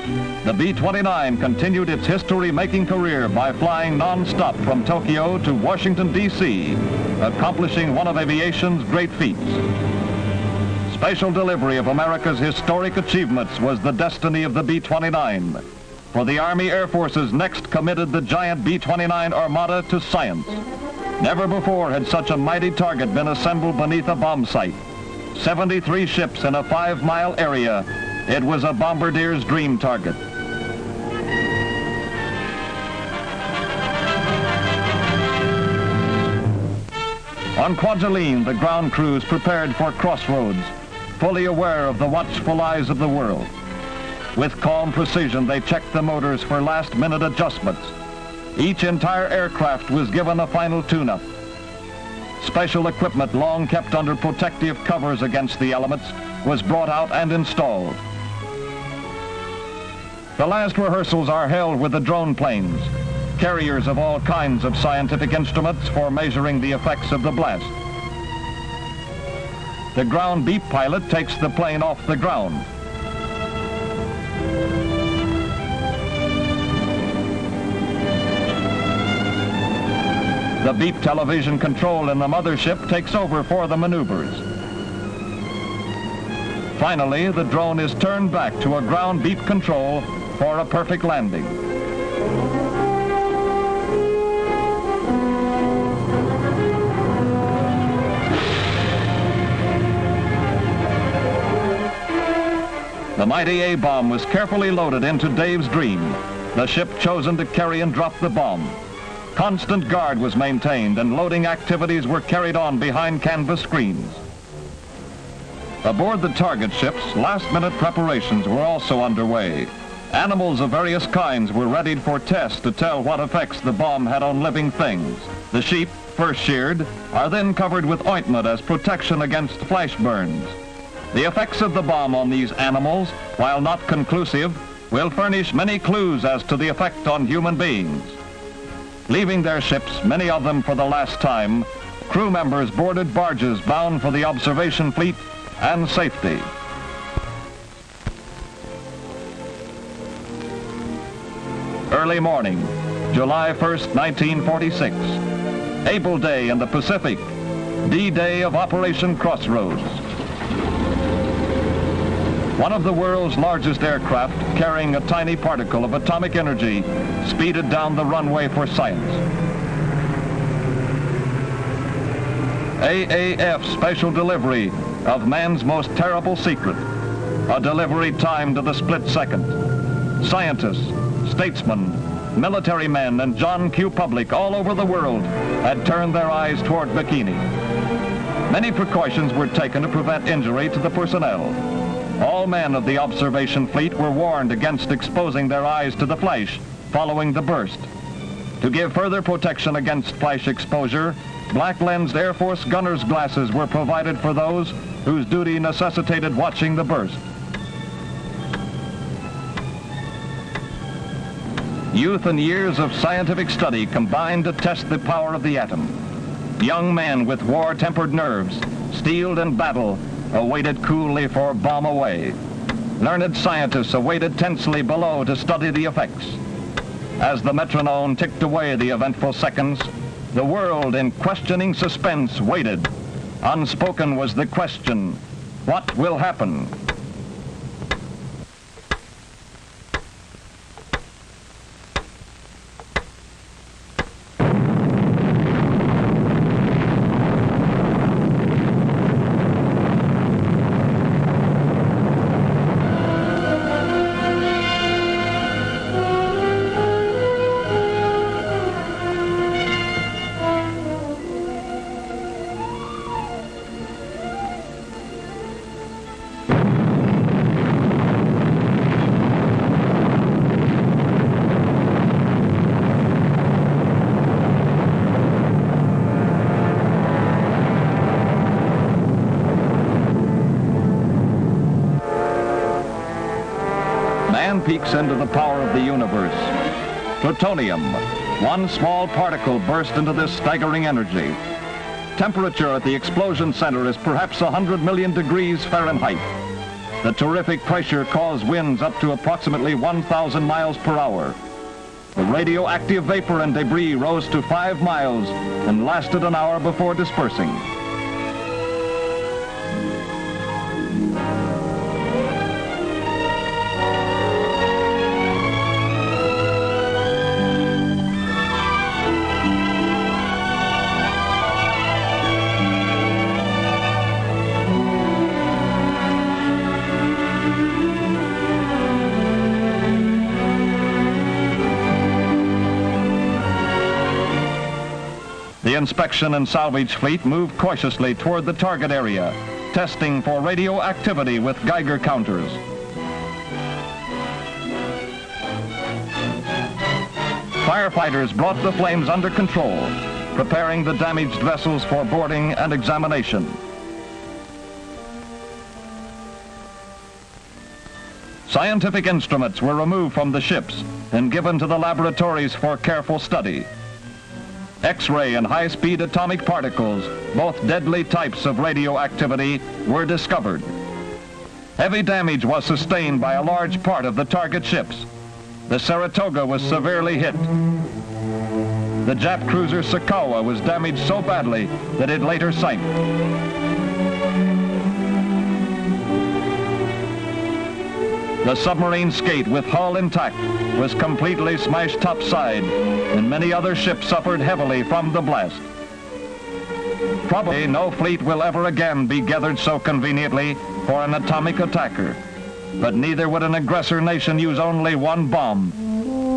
the B-29 continued its history-making career by flying non-stop from Tokyo to Washington, D.C., accomplishing one of aviation's great feats. Special delivery of America's historic achievements was the destiny of the B-29. For the Army Air Forces next committed the giant B-29 Armada to science. Never before had such a mighty target been assembled beneath a bomb site. 73 ships in a 5-mile area. It was a bombardier's dream target. On Kwajalein, the ground crews prepared for crossroads, fully aware of the watchful eyes of the world. With calm precision, they checked the motors for last-minute adjustments. Each entire aircraft was given a final tune-up. Special equipment long kept under protective covers against the elements was brought out and installed. The last rehearsals are held with the drone planes. carriers of all kinds of scientific instruments for measuring the effects of the blast. The ground beep pilot takes the plane off the ground. The beep television control in the mothership takes over for the maneuvers. Finally, the drone is turned back to a ground beep control for a perfect landing. The mighty A-bomb was carefully loaded into Dave's Dream, the ship chosen to carry and drop the bomb. Constant guard was maintained and loading activities were carried on behind canvas screens. Aboard the target ships, last-minute preparations were also underway. Animals of various kinds were readied for tests to tell what effects the bomb had on living things. The sheep, first sheared, are then covered with ointment as protection against flesh burns. The effects of the bomb on these animals, while not conclusive, will furnish many clues as to the effect on human beings. Leaving their ships, many of them for the last time, crew members boarded barges bound for the observation fleet and safety. Early morning, July 1st, 1946. Able Day in the Pacific, D-Day of Operation Crossroads. One of the world's largest aircraft, carrying a tiny particle of atomic energy, speeded down the runway for science. AAF special delivery of man's most terrible secret, a delivery timed to the split second. Scientists, statesmen, military men, and John Q. Public all over the world had turned their eyes toward Bikini. Many precautions were taken to prevent injury to the personnel. All men of the observation fleet were warned against exposing their eyes to the flash following the burst. To give further protection against flash exposure, black-lensed Air Force gunner's glasses were provided for those whose duty necessitated watching the burst. Youth and years of scientific study combined to test the power of the atom. Young men with war-tempered nerves, steeled in battle, awaited coolly for bomb away. Learned scientists awaited tensely below to study the effects. As the metronome ticked away the eventful seconds, the world in questioning suspense waited. Unspoken was the question, what will happen? Man peeks into the power of the universe. Plutonium, one small particle burst into this staggering energy. Temperature at the explosion center is perhaps 100 million degrees Fahrenheit. The terrific pressure caused winds up to approximately 1,000 miles per hour. The radioactive vapor and debris rose to 5 miles and lasted an hour before dispersing. The inspection and salvage fleet moved cautiously toward the target area, testing for radioactivity with Geiger counters. Firefighters brought the flames under control, preparing the damaged vessels for boarding and examination. Scientific instruments were removed from the ships, and given to the laboratories for careful study. X-ray and high-speed atomic particles, both deadly types of radioactivity, were discovered. Heavy damage was sustained by a large part of the target ships. The Saratoga was severely hit. The Jap cruiser Sakawa was damaged so badly that it later sank. The submarine Skate, with hull intact, was completely smashed topside, and many other ships suffered heavily from the blast. Probably no fleet will ever again be gathered so conveniently for an atomic attacker, but neither would an aggressor nation use only one bomb.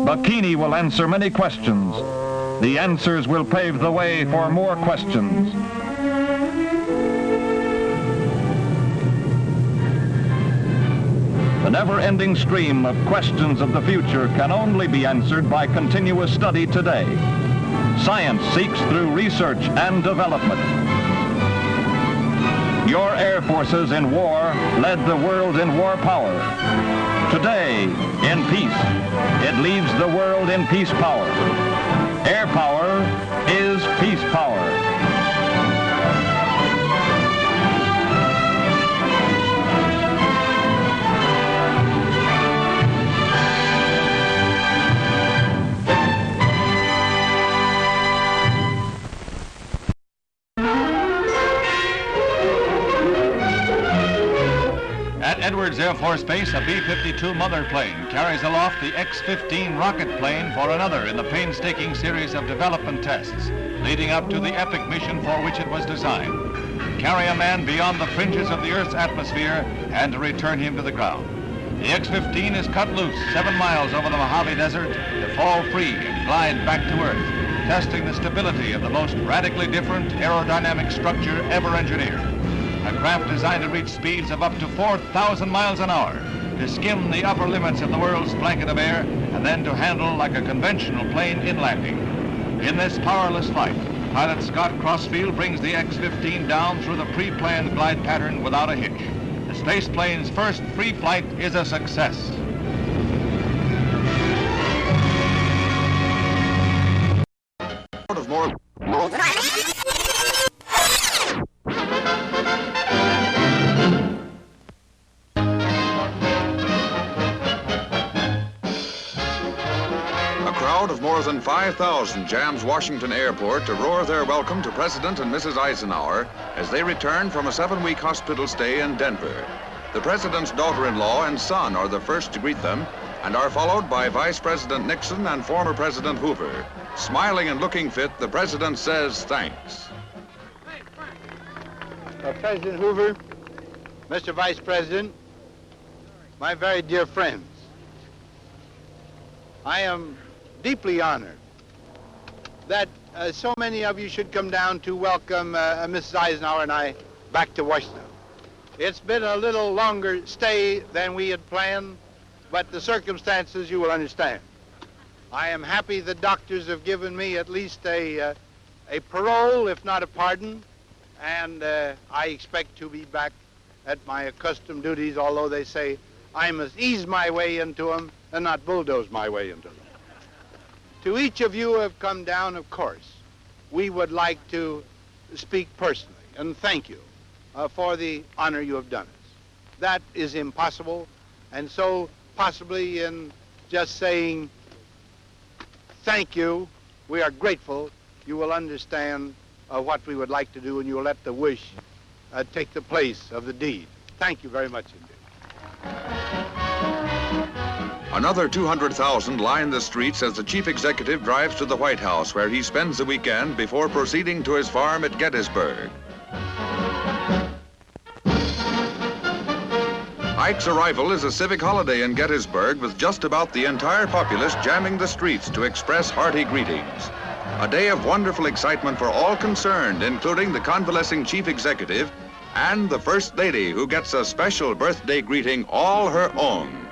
Bikini will answer many questions. The answers will pave the way for more questions. The never-ending stream of questions of the future can only be answered by continuous study today. Science seeks through research and development. Your air forces in war led the world in war power. Today, in peace, it leaves the world in peace power. Air power is peace power. At Edwards Air Force Base, a B-52 mother plane carries aloft the X-15 rocket plane for another in the painstaking series of development tests leading up to the epic mission for which it was designed: to carry a man beyond the fringes of the Earth's atmosphere and to return him to the ground. The X-15 is cut loose 7 miles over the Mojave Desert to fall free and glide back to Earth, testing the stability of the most radically different aerodynamic structure ever engineered. A craft designed to reach speeds of up to 4,000 miles an hour, to skim the upper limits of the world's blanket of air, and then to handle like a conventional plane in landing. In this powerless flight, pilot Scott Crossfield brings the X-15 down through the pre-planned glide pattern without a hitch. The space plane's first free flight is a success. Of more than 5,000 jams Washington Airport to roar their welcome to President and Mrs. Eisenhower as they return from a 7-week hospital stay in Denver. The President's daughter-in-law and son are the first to greet them and are followed by Vice President Nixon and former President Hoover. Smiling and looking fit, the President says thanks. President Hoover, Mr. Vice President, my very dear friends, I am deeply honored that so many of you should come down to welcome Mrs. Eisenhower and I back to Washington. It's been a little longer stay than we had planned, but the circumstances you will understand. I am happy the doctors have given me at least a parole, if not a pardon, and I expect to be back at my accustomed duties, although they say I must ease my way into them and not bulldoze my way into them. To each of you who have come down, of course, we would like to speak personally and thank you for the honor you have done us. That is impossible, and so possibly in just saying thank you, we are grateful, you will understand what we would like to do, and you will let the wish take the place of the deed. Thank you very much indeed. Another 200,000 line the streets as the chief executive drives to the White House, where he spends the weekend before proceeding to his farm at Gettysburg. Ike's arrival is a civic holiday in Gettysburg, with just about the entire populace jamming the streets to express hearty greetings. A day of wonderful excitement for all concerned, including the convalescing chief executive and the First Lady, who gets a special birthday greeting all her own.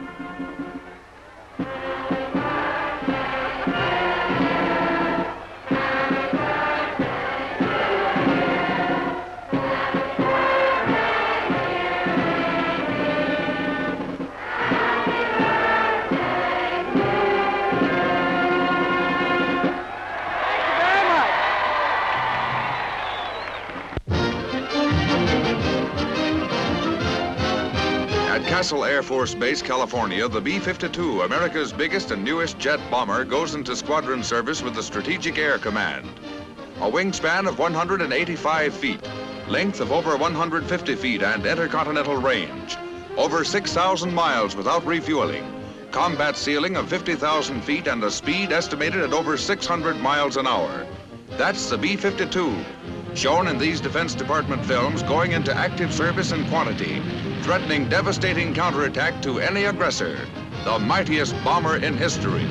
Castle Air Force Base, California, the B-52, America's biggest and newest jet bomber, goes into squadron service with the Strategic Air Command. A wingspan of 185 feet, length of over 150 feet and intercontinental range, over 6,000 miles without refueling, combat ceiling of 50,000 feet and a speed estimated at over 600 miles an hour. That's the B-52, shown in these Defense Department films going into active service in quantity, threatening devastating counterattack to any aggressor, the mightiest bomber in history.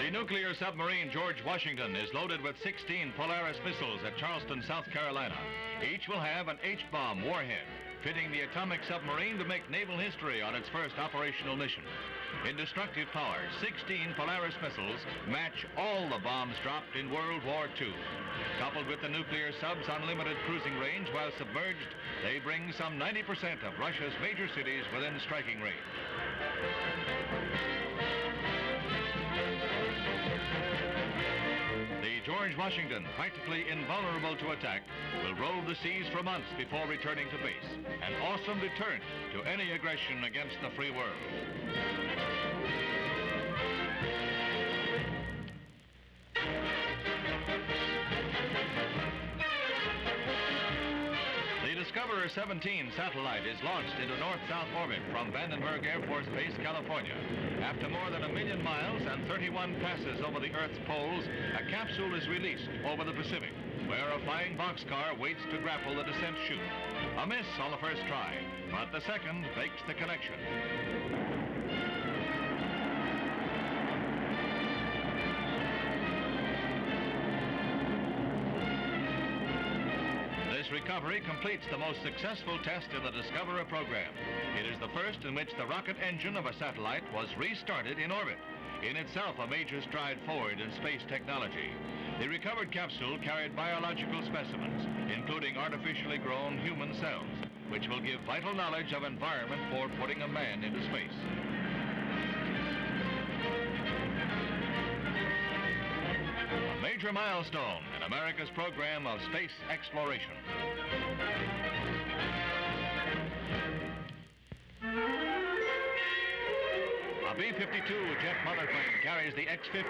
The nuclear submarine George Washington is loaded with 16 Polaris missiles at Charleston, South Carolina. Each will have an H-bomb warhead, fitting the atomic submarine to make naval history on its first operational mission. In destructive power, 16 Polaris missiles match all the bombs dropped in World War II. Coupled with the nuclear sub's unlimited cruising range while submerged, they bring some 90% of Russia's major cities within striking range. The George Washington, practically invulnerable to attack, will rove the seas for months before returning to base. An awesome deterrent to any aggression against the free world. The Discoverer 17 satellite is launched into north-south orbit from Vandenberg Air Force Base, California. After more than 1 million miles and 31 passes over the Earth's poles, a capsule is released over the Pacific, where a flying boxcar waits to grapple the descent chute. A miss on the first try, but the second makes the connection. This recovery completes the most successful test in the Discoverer program. It is the first in which the rocket engine of a satellite was restarted in orbit, in itself a major stride forward in space technology. The recovered capsule carried biological specimens, including artificially grown human cells, which will give vital knowledge of environment for putting a man into space. A major milestone in America's program of space exploration. A B-52 jet mother plane carries the X-15,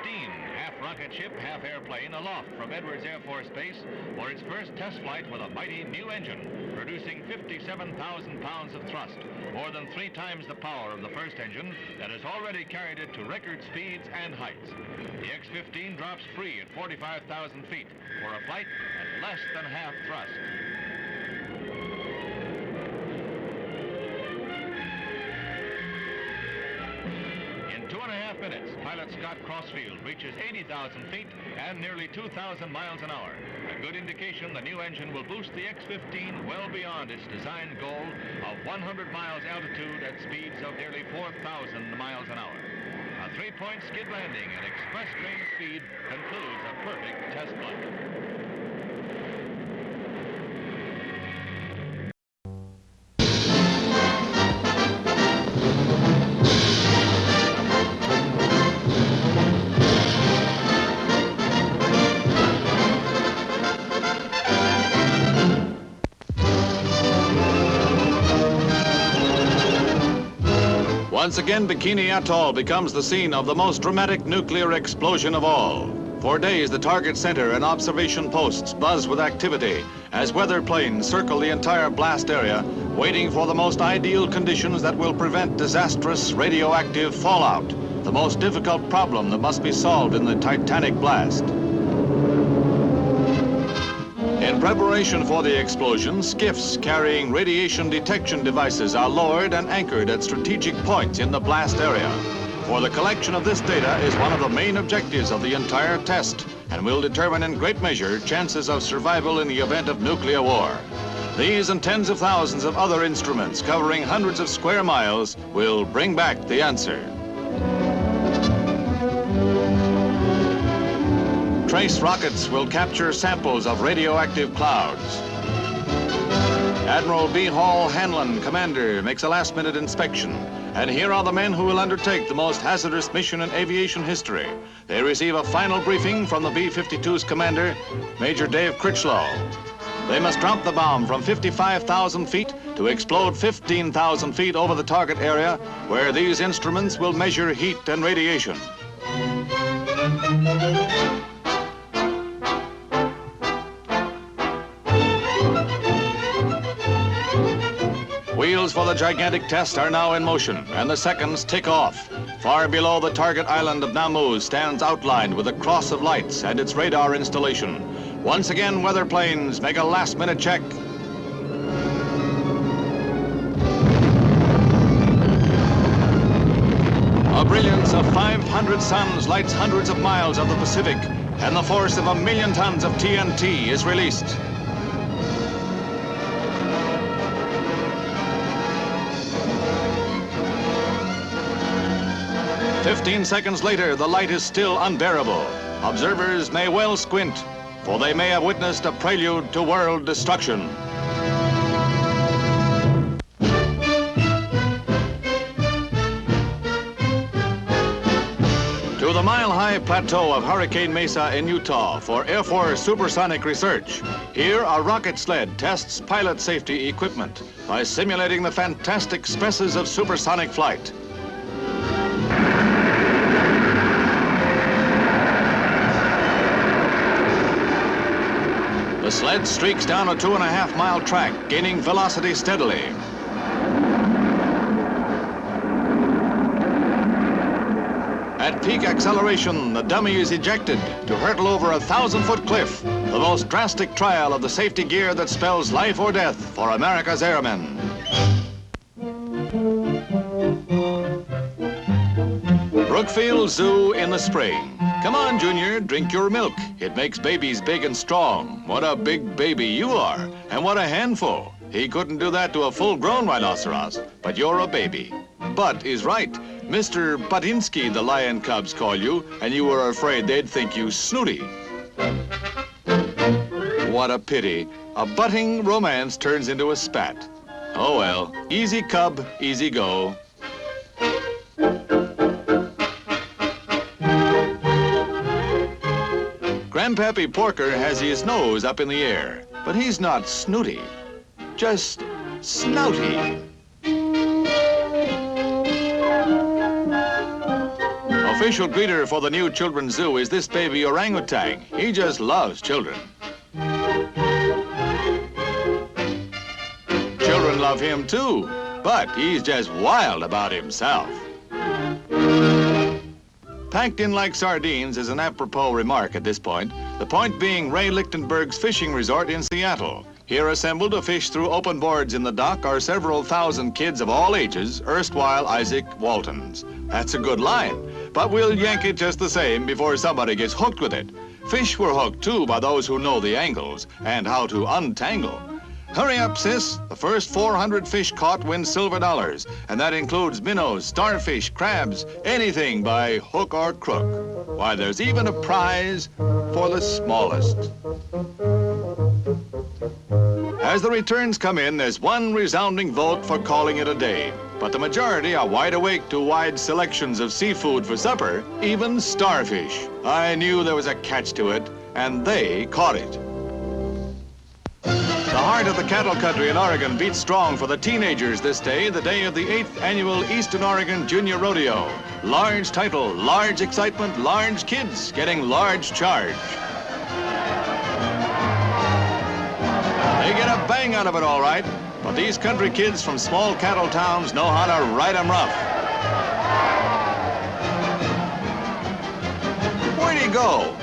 half rocket ship, half airplane, aloft from Edwards Air Force Base for its first test flight with a mighty new engine, producing 57,000 pounds of thrust, more than 3 times the power of the first engine that has already carried it to record speeds and heights. The X-15 drops free at 45,000 feet for a flight at less than half thrust. In 2.5 minutes, pilot Scott Crossfield reaches 80,000 feet and nearly 2,000 miles an hour. A good indication the new engine will boost the X-15 well beyond its design goal of 100 miles altitude at speeds of nearly 4,000 miles an hour. A 3-point skid landing at express train speed concludes a perfect test flight. Once again, Bikini Atoll becomes the scene of the most dramatic nuclear explosion of all. For days, the target center and observation posts buzz with activity as weather planes circle the entire blast area, waiting for the most ideal conditions that will prevent disastrous radioactive fallout, the most difficult problem that must be solved in the Titanic blast. In preparation for the explosion, skiffs carrying radiation detection devices are lowered and anchored at strategic points in the blast area. For the collection of this data is one of the main objectives of the entire test and will determine in great measure chances of survival in the event of nuclear war. These and tens of thousands of other instruments covering hundreds of square miles will bring back the answer. Trace rockets will capture samples of radioactive clouds. Admiral B. Hall Hanlon, commander, makes a last-minute inspection. And here are the men who will undertake the most hazardous mission in aviation history. They receive a final briefing from the B-52's commander, Major Dave Critchlow. They must drop the bomb from 55,000 feet to explode 15,000 feet over the target area, where these instruments will measure heat and radiation. Wheels for the gigantic test are now in motion, and the seconds tick off. Far below the target island of Namu stands outlined with a cross of lights and its radar installation. Once again, weather planes make a last-minute check. A brilliance of 500 suns lights hundreds of miles of the Pacific, and the force of 1,000,000 tons of TNT is released. "15 seconds later, the light is still unbearable. Observers may well squint, for they may have witnessed a prelude to world destruction." To the mile-high plateau of Hurricane Mesa in Utah for Air Force supersonic research. Here, a rocket sled tests pilot safety equipment by simulating the fantastic stresses of supersonic flight. The sled streaks down a 2.5-mile track, gaining velocity steadily. At peak acceleration, the dummy is ejected to hurtle over a 1,000-foot cliff, the most drastic trial of the safety gear that spells life or death for America's airmen. Brookfield Zoo in the spring. Come on, Junior, drink your milk. It makes babies big and strong. What a big baby you are, and what a handful. He couldn't do that to a full-grown rhinoceros, but you're a baby. Butt is right. Mr. Buttinsky, the lion cubs call you, and you were afraid they'd think you snooty. What a pity. A butting romance turns into a spat. Oh well, easy cub, easy go. Grandpappy Porker has his nose up in the air, but he's not snooty, just snouty. Official greeter for the new children's zoo is this baby orangutan. He just loves children. Children love him too, but he's just wild about himself. Packed in like sardines is an apropos remark at this point, the point being Ray Lichtenberg's fishing resort in Seattle. Here assembled to fish through open boards in the dock are several thousand kids of all ages, erstwhile Isaac Waltons. That's a good line, but we'll yank it just the same before somebody gets hooked with it. Fish were hooked too by those who know the angles and how to untangle. Hurry up, sis. The first 400 fish caught win silver dollars, and that includes minnows, starfish, crabs, anything by hook or crook. Why, there's even a prize for the smallest. As the returns come in, there's one resounding vote for calling it a day. But the majority are wide awake to wide selections of seafood for supper, even starfish. I knew there was a catch to it, and they caught it. The heart of the cattle country in Oregon beats strong for the teenagers this day, the day of the 8th annual Eastern Oregon Junior Rodeo. Large title, large excitement, large kids getting large charge. They get a bang out of it all right, but these country kids from small cattle towns know how to ride 'em rough. Where'd he go?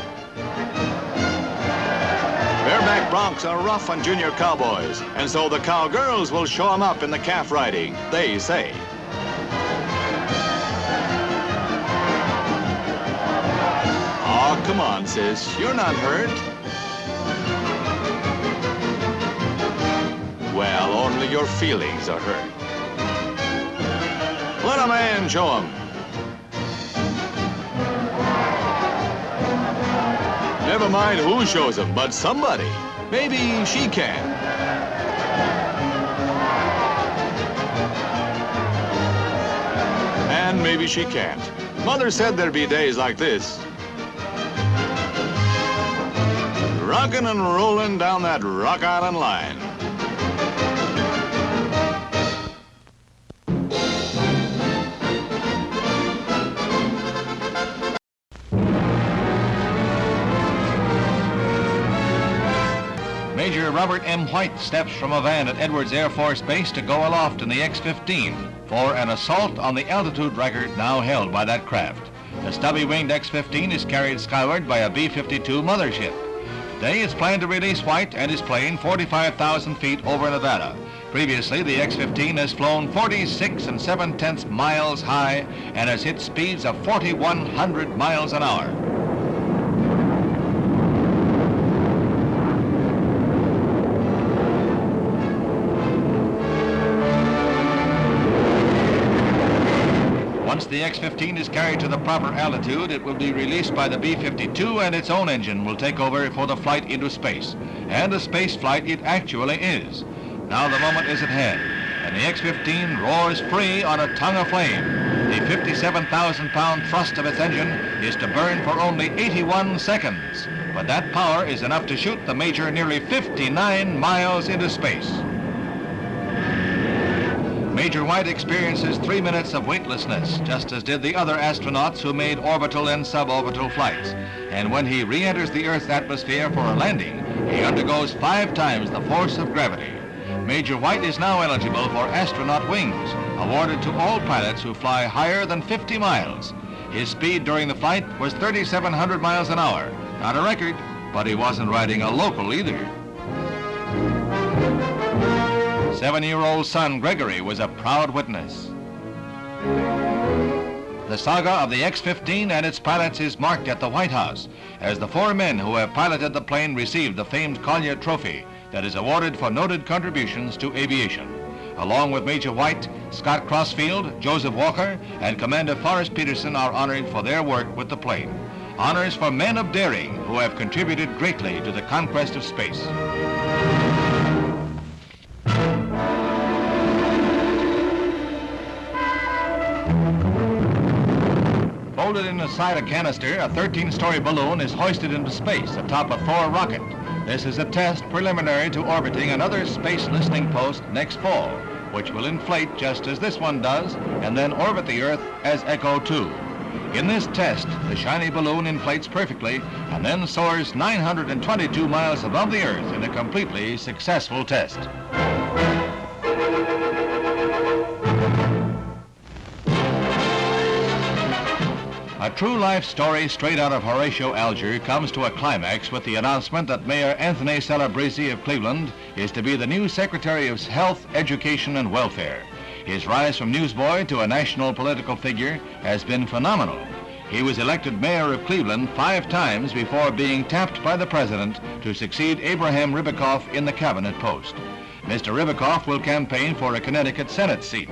Bareback broncs are rough on junior cowboys, and so the cowgirls will show 'em up in the calf riding, they say. Oh, come on, sis, you're not hurt. Well, only your feelings are hurt. Let a man show 'em. Never mind who shows him, but somebody. Maybe she can. maybe she can't. Mother said there'd be days like this. Rockin' and rollin' down that Rock Island line. Major Robert M. White steps from a van at Edwards Air Force Base to go aloft in the X-15 for an assault on the altitude record now held by that craft. The stubby-winged X-15 is carried skyward by a B-52 mothership. Today it's planned to release White and his plane 45,000 feet over Nevada. Previously, the X-15 has flown 46 7/10 miles high and has hit speeds of 4,100 miles an hour. Once the X-15 is carried to the proper altitude, it will be released by the B-52 and its own engine will take over for the flight into space. And a space flight it actually is. Now the moment is at hand, and the X-15 roars free on a tongue of flame. The 57,000-pound thrust of its engine is to burn for only 81 seconds. But that power is enough to shoot the Major nearly 59 miles into space. Major White experiences 3 minutes of weightlessness, just as did the other astronauts who made orbital and suborbital flights. And when he re-enters the Earth's atmosphere for a landing, he undergoes 5 times the force of gravity. Major White is now eligible for astronaut wings, awarded to all pilots who fly higher than 50 miles. His speed during the flight was 3,700 miles an hour. Not a record, but he wasn't riding a local either. 7-year-old son Gregory was a proud witness. The saga of the X-15 and its pilots is marked at the White House as the 4 men who have piloted the plane received the famed Collier Trophy that is awarded for noted contributions to aviation. Along with Major White, Scott Crossfield, Joseph Walker, and Commander Forrest Peterson are honored for their work with the plane. Honors for men of daring who have contributed greatly to the conquest of space. Folded inside a canister, a 13-story balloon is hoisted into space atop a Thor rocket. This is a test preliminary to orbiting another space listening post next fall, which will inflate just as this one does and then orbit the Earth as Echo 2. In this test, the shiny balloon inflates perfectly and then soars 922 miles above the Earth in a completely successful test. A true life story straight out of Horatio Alger comes to a climax with the announcement that Mayor Anthony Calabrese of Cleveland is to be the new Secretary of Health, Education, and Welfare. His rise from newsboy to a national political figure has been phenomenal. He was elected mayor of Cleveland 5 times before being tapped by the president to succeed Abraham Ribicoff in the cabinet post. Mr. Ribicoff will campaign for a Connecticut Senate seat.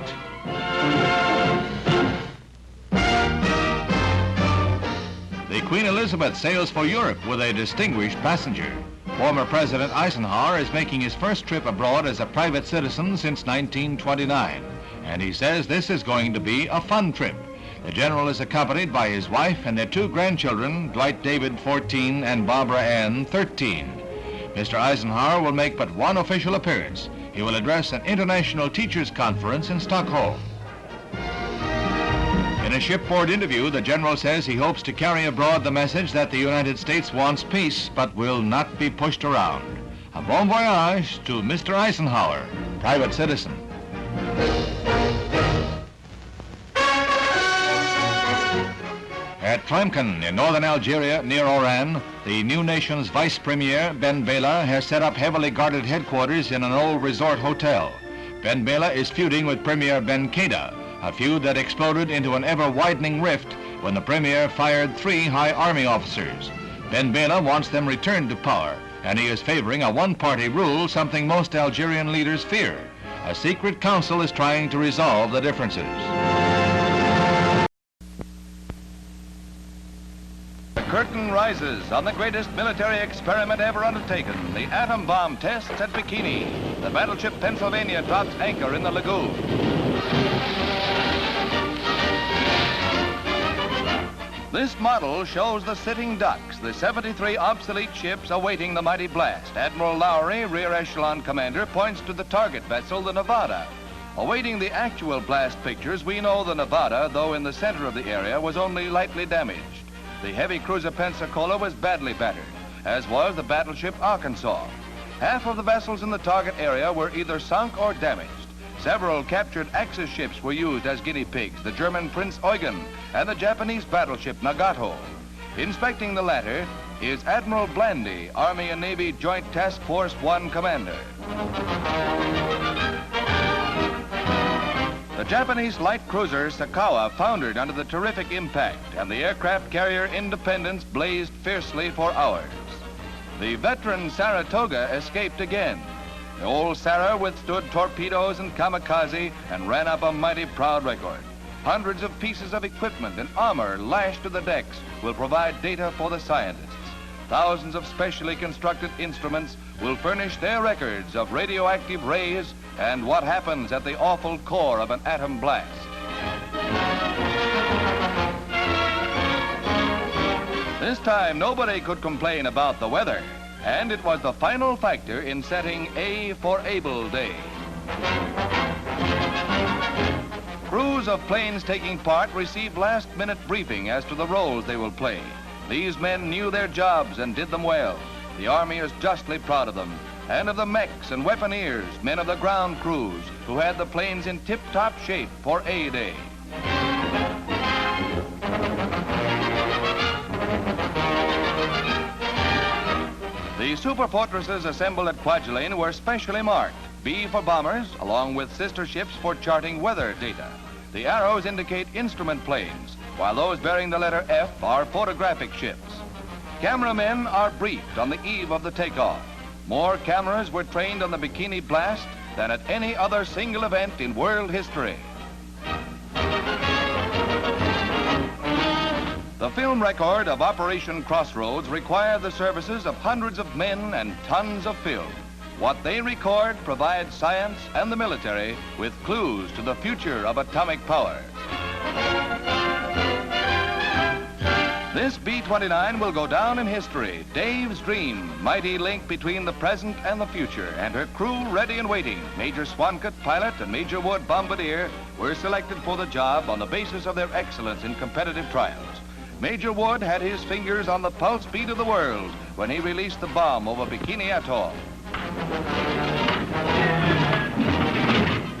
The Queen Elizabeth sails for Europe with a distinguished passenger. Former President Eisenhower is making his first trip abroad as a private citizen since 1929, and he says this is going to be a fun trip. The general is accompanied by his wife and their 2 grandchildren, Dwight David, 14, and Barbara Ann, 13. Mr. Eisenhower will make but one official appearance. He will address an international teachers' conference in Stockholm. In a shipboard interview, the general says he hopes to carry abroad the message that the United States wants peace but will not be pushed around. A bon voyage to Mr. Eisenhower, private citizen. At Tlemcen in northern Algeria near Oran, the new nation's vice premier, Ben Bella, has set up heavily guarded headquarters in an old resort hotel. Ben Bella is feuding with Premier Ben Keda, a feud that exploded into an ever-widening rift when the premier fired 3 high army officers. Ben Bella wants them returned to power, and he is favoring a one-party rule, something most Algerian leaders fear. A secret council is trying to resolve the differences. The curtain rises on the greatest military experiment ever undertaken, the atom bomb tests at Bikini. The battleship Pennsylvania drops anchor in the lagoon. This model shows the Sitting Ducks, the 73 obsolete ships awaiting the mighty blast. Admiral Lowry, Rear Echelon Commander, points to the target vessel, the Nevada. Awaiting the actual blast pictures, we know the Nevada, though in the center of the area, was only lightly damaged. The heavy cruiser Pensacola was badly battered, as was the battleship Arkansas. Half of the vessels in the target area were either sunk or damaged. Several captured Axis ships were used as guinea pigs, the German Prinz Eugen and the Japanese battleship Nagato. Inspecting the latter is Admiral Blandy, Army and Navy Joint Task Force 1 Commander. The Japanese light cruiser Sakawa foundered under the terrific impact, and the aircraft carrier Independence blazed fiercely for hours. The veteran Saratoga escaped again. The old Sarah withstood torpedoes and kamikaze and ran up a mighty proud record. Hundreds of pieces of equipment and armor lashed to the decks will provide data for the scientists. Thousands of specially constructed instruments will furnish their records of radioactive rays and what happens at the awful core of an atom blast. This time, nobody could complain about the weather, and it was the final factor in setting A for Able Day. Crews of planes taking part received last-minute briefing as to the roles they will play. These men knew their jobs and did them well. The Army is justly proud of them, and of the mechs and weaponeers, men of the ground crews, who had the planes in tip-top shape for A Day. The super fortresses assembled at Kwajalein were specially marked. B for bombers, along with sister ships for charting weather data. The arrows indicate instrument planes, while those bearing the letter F are photographic ships. Cameramen are briefed on the eve of the takeoff. More cameras were trained on the Bikini Blast than at any other single event in world history. The film record of Operation Crossroads required the services of hundreds of men and tons of film. What they record provides science and the military with clues to the future of atomic power. This B-29 will go down in history. Dave's dream, mighty link between the present and the future, and her crew ready and waiting. Major Swankett, pilot, and Major Wood, bombardier, were selected for the job on the basis of their excellence in competitive trials. Major Wood had his fingers on the pulse beat of the world when he released the bomb over Bikini Atoll.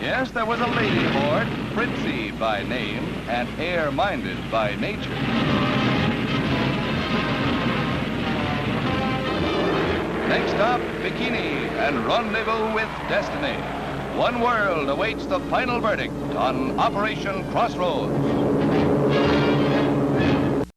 Yes, there was a lady aboard, Fritzy by name and air-minded by nature. Next stop, Bikini and rendezvous with destiny. One world awaits the final verdict on Operation Crossroads.